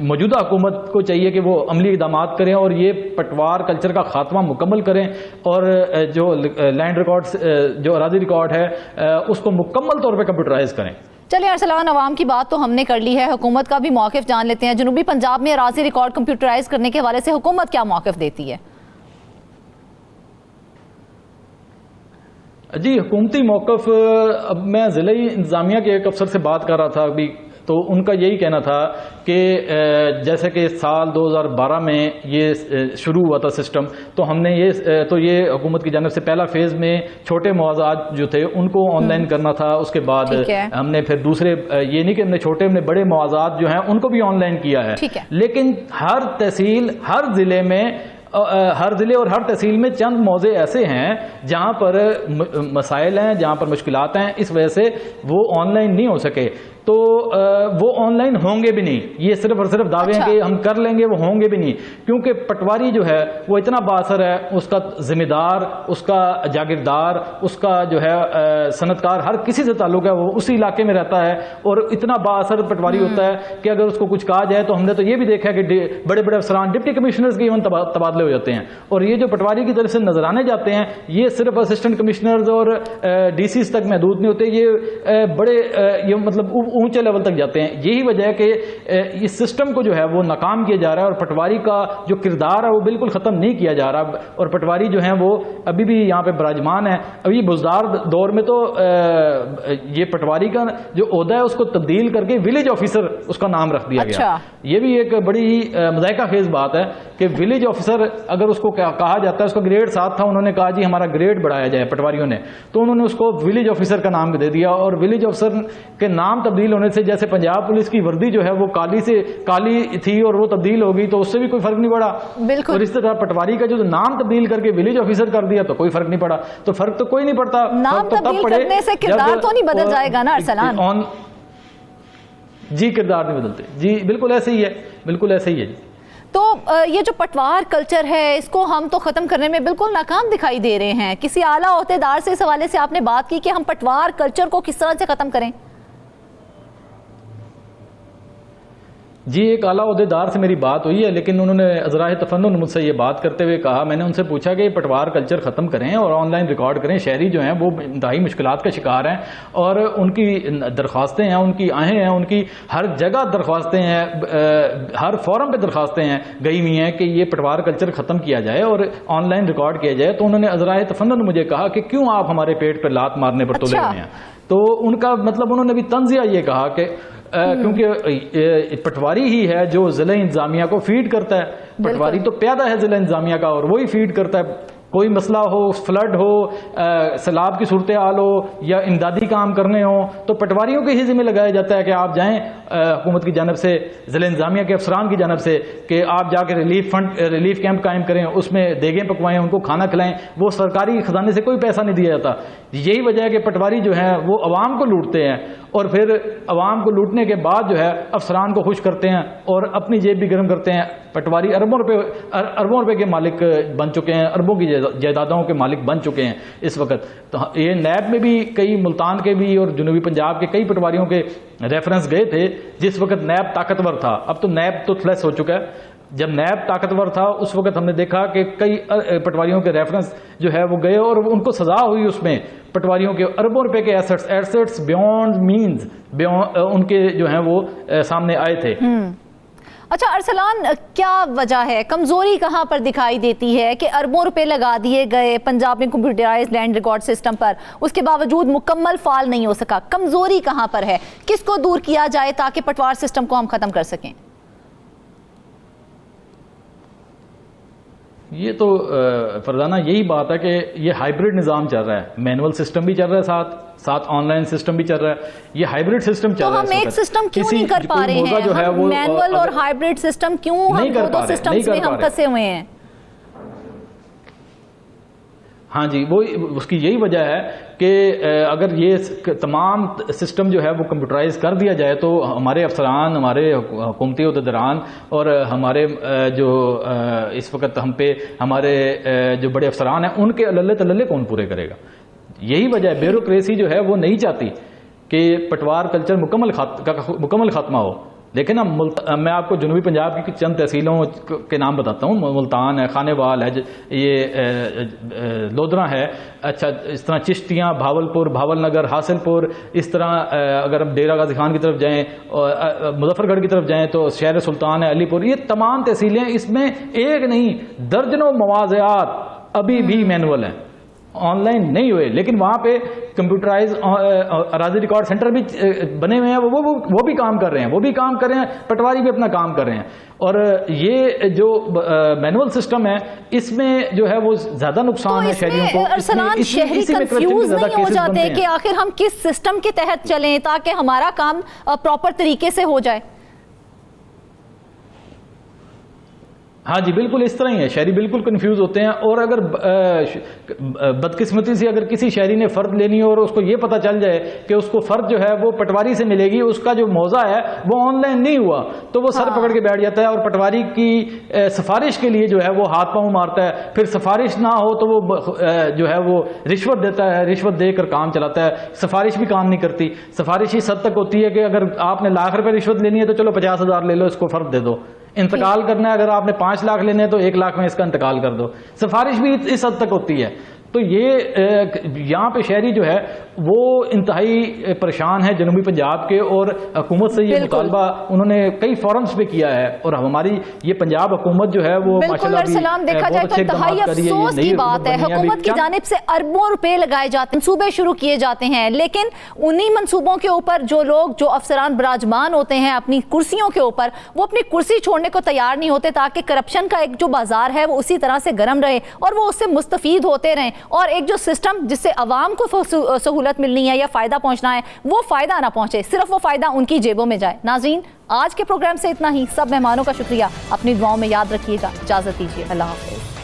موجودہ حکومت کو چاہیے کہ وہ عملی اقدامات کریں اور یہ پٹوار کلچر کا خاتمہ مکمل کریں، اور جو لینڈ ریکارڈ جو اراضی ریکارڈ ہے اس کو مکمل طور پہ کمپیوٹرائز کریں. چلیے ارسلان، عوام کی بات تو ہم نے کر لی ہے، حکومت کا بھی موقف جان لیتے ہیں. جنوبی پنجاب میں اراضی ریکارڈ کمپیوٹرائز کرنے کے حوالے سے حکومت کیا موقف دیتی ہے؟ جی حکومتی موقف، اب میں ضلعی انتظامیہ کے ایک افسر سے بات کر رہا تھا ابھی، تو ان کا یہی کہنا تھا کہ جیسے کہ سال 2012 میں یہ شروع ہوا تھا سسٹم، تو ہم نے یہ حکومت کی جانب سے پہلا فیز میں چھوٹے مواضعات جو تھے ان کو آن لائن کرنا تھا. اس کے بعد ہم نے پھر دوسرے، یہ نہیں کہ ہم نے چھوٹے، ہم نے بڑے مواضعات جو ہیں ان کو بھی آن لائن کیا ہے. لیکن ہر تحصیل، ہر ضلع میں، ہر ضلع اور ہر تحصیل میں چند موضع ایسے ہیں جہاں پر مسائل ہیں، جہاں پر مشکلات ہیں، اس وجہ سے وہ آن لائن نہیں ہو سکے. تو وہ آن لائن ہوں گے بھی نہیں. یہ صرف اور صرف دعوے ہیں کہ ہم کر لیں گے، وہ ہوں گے بھی نہیں، کیونکہ پٹواری جو ہے وہ اتنا بااثر ہے، اس کا ذمہ دار، اس کا جاگیردار، اس کا جو ہے صنعت کار، ہر کسی سے تعلق ہے، وہ اسی علاقے میں رہتا ہے، اور اتنا بااثر پٹواری ہوتا ہے کہ اگر اس کو کچھ کہا جائے تو ہم نے تو یہ بھی دیکھا ہے کہ بڑے بڑے افسران، ڈپٹی کمشنرز کے ایون تبادلے ہو جاتے ہیں. اور یہ جو پٹواری کی طرف سے نظرانے جاتے ہیں یہ صرف اسسٹنٹ کمشنرز اور ڈی سیز تک محدود نہیں ہوتے، یہ بڑے یہ مطلب اونچے لیول تک جاتے ہیں. یہی وجہ ہے کہ اس سسٹم کو جو ہے وہ ناکام کیا جا رہا ہے، اور پٹواری کا جو کردار ہے وہ بالکل ختم نہیں کیا جا رہا، اور پٹواری جو ہیں وہ ابھی بھی یہاں پہ براجمان ہے. ابھی بزدار دور میں تو یہ پٹواری کا جو عہدہ ہے اس کو تبدیل کر کے ولیج آفیسر اس کا نام رکھ دیا گیا. یہ بھی ایک بڑی مضحکہ خیز بات ہے کہ ولیج آفیسر اگر اس کو کہا جاتا ہے، اس کا گریڈ 7 تھا، انہوں نے کہا جی ہمارا گریڈ بڑھایا جائے پٹواریوں نے، تو انہوں نے اس کو ولیج آفیسر کا نام دے دیا. اور ولیج آفیسر کے نام تبدیل ہونے سے، جیسے پنجاب پولیس کی وردی جو ہے وہ کالی تھی اور وہ تبدیل ہوگی تو اس سے بھی کوئی فرق نہیں پڑا. اور اس طرح پٹواری کا جو نام تبدیل کر کے ولیج آفیسر کر دیا تو کوئی فرق نہیں پڑا. تو فرق تو کوئی نہیں پڑتا. نام تبدیل کرنے سے کردار تو نہیں بدل جائے گا نا ارسلان؟ جی کردار نہیں بدلتے. جی بالکل ایسے ہی ہے، بالکل ایسے ہی ہے. تو یہ جو پٹوار کلچر ہے اس کو ہم تو ختم کرنے میں بالکل ناکام دکھائی دے رہے ہیں. کسی اعلیٰ عہدیدار سے اس حوالے سے آپ نے بات کی کہ ہم پٹوار کلچر کو کس طرح سے ختم کریں؟ جی ایک اعلیٰ عہدیدار سے میری بات ہوئی ہے، لیکن انہوں نے ازراہ تفنن مجھ سے یہ بات کرتے ہوئے کہا، میں نے ان سے پوچھا کہ پٹوار کلچر ختم کریں اور آن لائن ریکارڈ کریں. شہری جو ہیں وہ انتہائی مشکلات کا شکار ہیں، اور ان کی درخواستیں ہیں، ان کی آہیں ہیں، ان کی ہر جگہ درخواستیں ہیں، ہر فورم پہ درخواستیں ہیں گئی ہوئی ہیں کہ یہ پٹوار کلچر ختم کیا جائے اور آن لائن ریکارڈ کیا جائے. تو انہوں نے ازراہ تفنن مجھے کہا کہ کیوں آپ ہمارے پیٹ پہ لات مارنے پر تلے ہوئے ہیں. تو ان کا مطلب انہوں نے بھی طنزیہ یہ کہا کہ کیونکہ پٹواری ہی ہے جو ضلع انتظامیہ کو فیڈ کرتا ہے. پٹواری تو پیادہ ہے ضلع انتظامیہ کا اور وہی فیڈ کرتا ہے کوئی مسئلہ ہو, فلڈ ہو, سیلاب کی صورتحال ہو یا امدادی کام کرنے ہوں تو پٹواریوں کے ہی ذمہ لگایا جاتا ہے کہ آپ جائیں حکومت کی جانب سے, ضلع انتظامیہ کے افسران کی جانب سے, کہ آپ جا کے ریلیف کیمپ قائم کریں, اس میں دیگیں پکوائیں, ان کو کھانا کھلائیں. وہ سرکاری خزانے سے کوئی پیسہ نہیں دیا جاتا. یہی وجہ ہے کہ پٹواری جو ہیں وہ عوام کو لوٹتے ہیں اور پھر عوام کو لوٹنے کے بعد جو ہے افسران کو خوش کرتے ہیں اور اپنی جیب بھی گرم کرتے ہیں. پٹواری اربوں روپے کے مالک بن چکے ہیں, اربوں کی جائیدادوں کے مالک بن چکے ہیں اس وقت. تو یہ نیب میں بھی کئی ملتان کے بھی اور جنوبی پنجاب کے کئی پٹواریوں کے ریفرنس گئے تھے جس وقت نیب طاقتور تھا. اب تو نیب تو تھلس ہو چکا ہے. جب نیب طاقتور تھا اس وقت ہم نے دیکھا کہ کئی پٹواریوں کے ریفرنس جو ہے وہ گئے اور ان کو سزا ہوئی. اس میں پٹواریوں کے اربوں روپے کے ایسٹس بیونڈ مینز ان کے جو ہیں وہ سامنے آئے تھے. اچھا ارسلان, کیا وجہ ہے, کمزوری کہاں پر دکھائی دیتی ہے کہ اربوں روپے لگا دیے گئے پنجاب میں کمپیوٹرائز لینڈ ریکارڈ سسٹم پر, اس کے باوجود مکمل فعال نہیں ہو سکا؟ کمزوری کہاں پر ہے, کس کو دور کیا جائے تاکہ پٹوار سسٹم کو ہم ختم کر سکیں؟ یہ تو فرزانہ یہی بات ہے کہ یہ ہائیبرڈ نظام چل رہا ہے, مینول سسٹم بھی چل رہا ہے, ساتھ آن لائن سسٹم بھی چل رہا ہے. یہ ہائیبرڈ سسٹم چل رہا ہے. تو ہم ایک سسٹم کیوں نہیں کر پا رہے ہیں؟ مینول اور ہائیبرڈ سسٹم کیوں ہم دو سسٹمز میں ہم پھنسے ہوئے ہیں؟ ہاں جی, وہ اس کی یہی وجہ ہے کہ اگر یہ تمام سسٹم جو ہے وہ کمپیوٹرائز کر دیا جائے تو ہمارے افسران, ہمارے حکومتی عہدیداران اور ہمارے جو اس وقت ہم پہ ہمارے جو بڑے افسران ہیں ان کے عللے تللے کون پورے کرے گا؟ یہی وجہ ہے. بیوروکریسی جو ہے وہ نہیں چاہتی کہ پٹوار کلچر مکمل خاتمہ ہو. لیکن میں آپ کو جنوبی پنجاب کی چند تحصیلوں کے نام بتاتا ہوں. ملتان ہے, خانے وال ہے, یہ لودھرا ہے, اچھا اس طرح چشتیاں, بھاول نگر, حاصل پور, اس طرح اگر ہم ڈیرہ غازی خان کی طرف جائیں, مظفر گڑھ کی طرف جائیں تو شہر سلطان ہے, علی پور, یہ تمام تحصیلیں, اس میں ایک نہیں درجنوں مواضعات ابھی بھی مینول ہیں, آن لائن نہیں ہوئے. لیکن وہاں پہ کمپیوٹرائز اراضی ریکارڈ سینٹر بھی بنے ہوئے ہیں, وہ بھی کام کر رہے ہیں, پٹواری بھی اپنا کام کر رہے ہیں. اور یہ جو مینول سسٹم ہے اس میں جو ہے وہ زیادہ نقصان ہے شہریوں کو. ارسلان, شہری کنفیوز نہیں ہو جاتے کہ آخر ہم کس سسٹم کے تحت چلیں تاکہ ہمارا کام پراپر طریقے سے ہو جائے؟ ہاں جی, بالکل اس طرح ہی ہے. شہری بالکل کنفیوز ہوتے ہیں. اور اگر بدقسمتی سے اگر کسی شہری نے فرد لینی ہو اور اس کو یہ پتہ چل جائے کہ اس کو فرد جو ہے وہ پٹواری سے ملے گی, اس کا جو موضع ہے وہ آن لائن نہیں ہوا, تو وہ سر پکڑ کے بیٹھ جاتا ہے اور پٹواری کی سفارش کے لیے جو ہے وہ ہاتھ پاؤں مارتا ہے. پھر سفارش نہ ہو تو وہ جو ہے وہ رشوت دیتا ہے, رشوت دے کر کام چلاتا ہے. سفارش بھی کام نہیں کرتی. سفارش اس حد تک ہوتی ہے کہ اگر آپ نے ₹1,00,000 رشوت لینی ہے تو چلو 50,000 لے لو, اس کو فرد دے دو. انتقال کرنا ہے, اگر آپ نے 5 لاکھ لینے ہیں تو 1 لاکھ میں اس کا انتقال کر دو. سفارش بھی اس حد تک ہوتی ہے. تو یہ یہاں پہ شہری جو ہے وہ انتہائی پریشان ہے جنوبی پنجاب کے, اور حکومت سے یہ مطالبہ انہوں نے کئی فورمز پہ کیا ہے. اور ہماری یہ پنجاب حکومت جو ہے وہ ماشاءاللہ دیکھا جائے تو انتہائی افسوس کی بات ہے, حکومت کی جانب سے اربوں روپے لگائے جاتے ہیں, منصوبے شروع کیے جاتے ہیں, لیکن انہی منصوبوں کے اوپر جو افسران براجمان ہوتے ہیں اپنی کرسیوں کے اوپر, وہ اپنی کرسی چھوڑنے کو تیار نہیں ہوتے تاکہ کرپشن کا ایک جو بازار ہے وہ اسی طرح سے گرم رہے اور وہ اس سے مستفید ہوتے رہیں, اور ایک جو سسٹم جس سے عوام کو سہولت ملنی ہے یا فائدہ پہنچنا ہے وہ فائدہ نہ پہنچے, صرف وہ فائدہ ان کی جیبوں میں جائے. ناظرین, آج کے پروگرام سے اتنا ہی. سب مہمانوں کا شکریہ, اپنی دعاؤں میں یاد رکھیے گا. اجازت دیجیے, اللہ حافظ.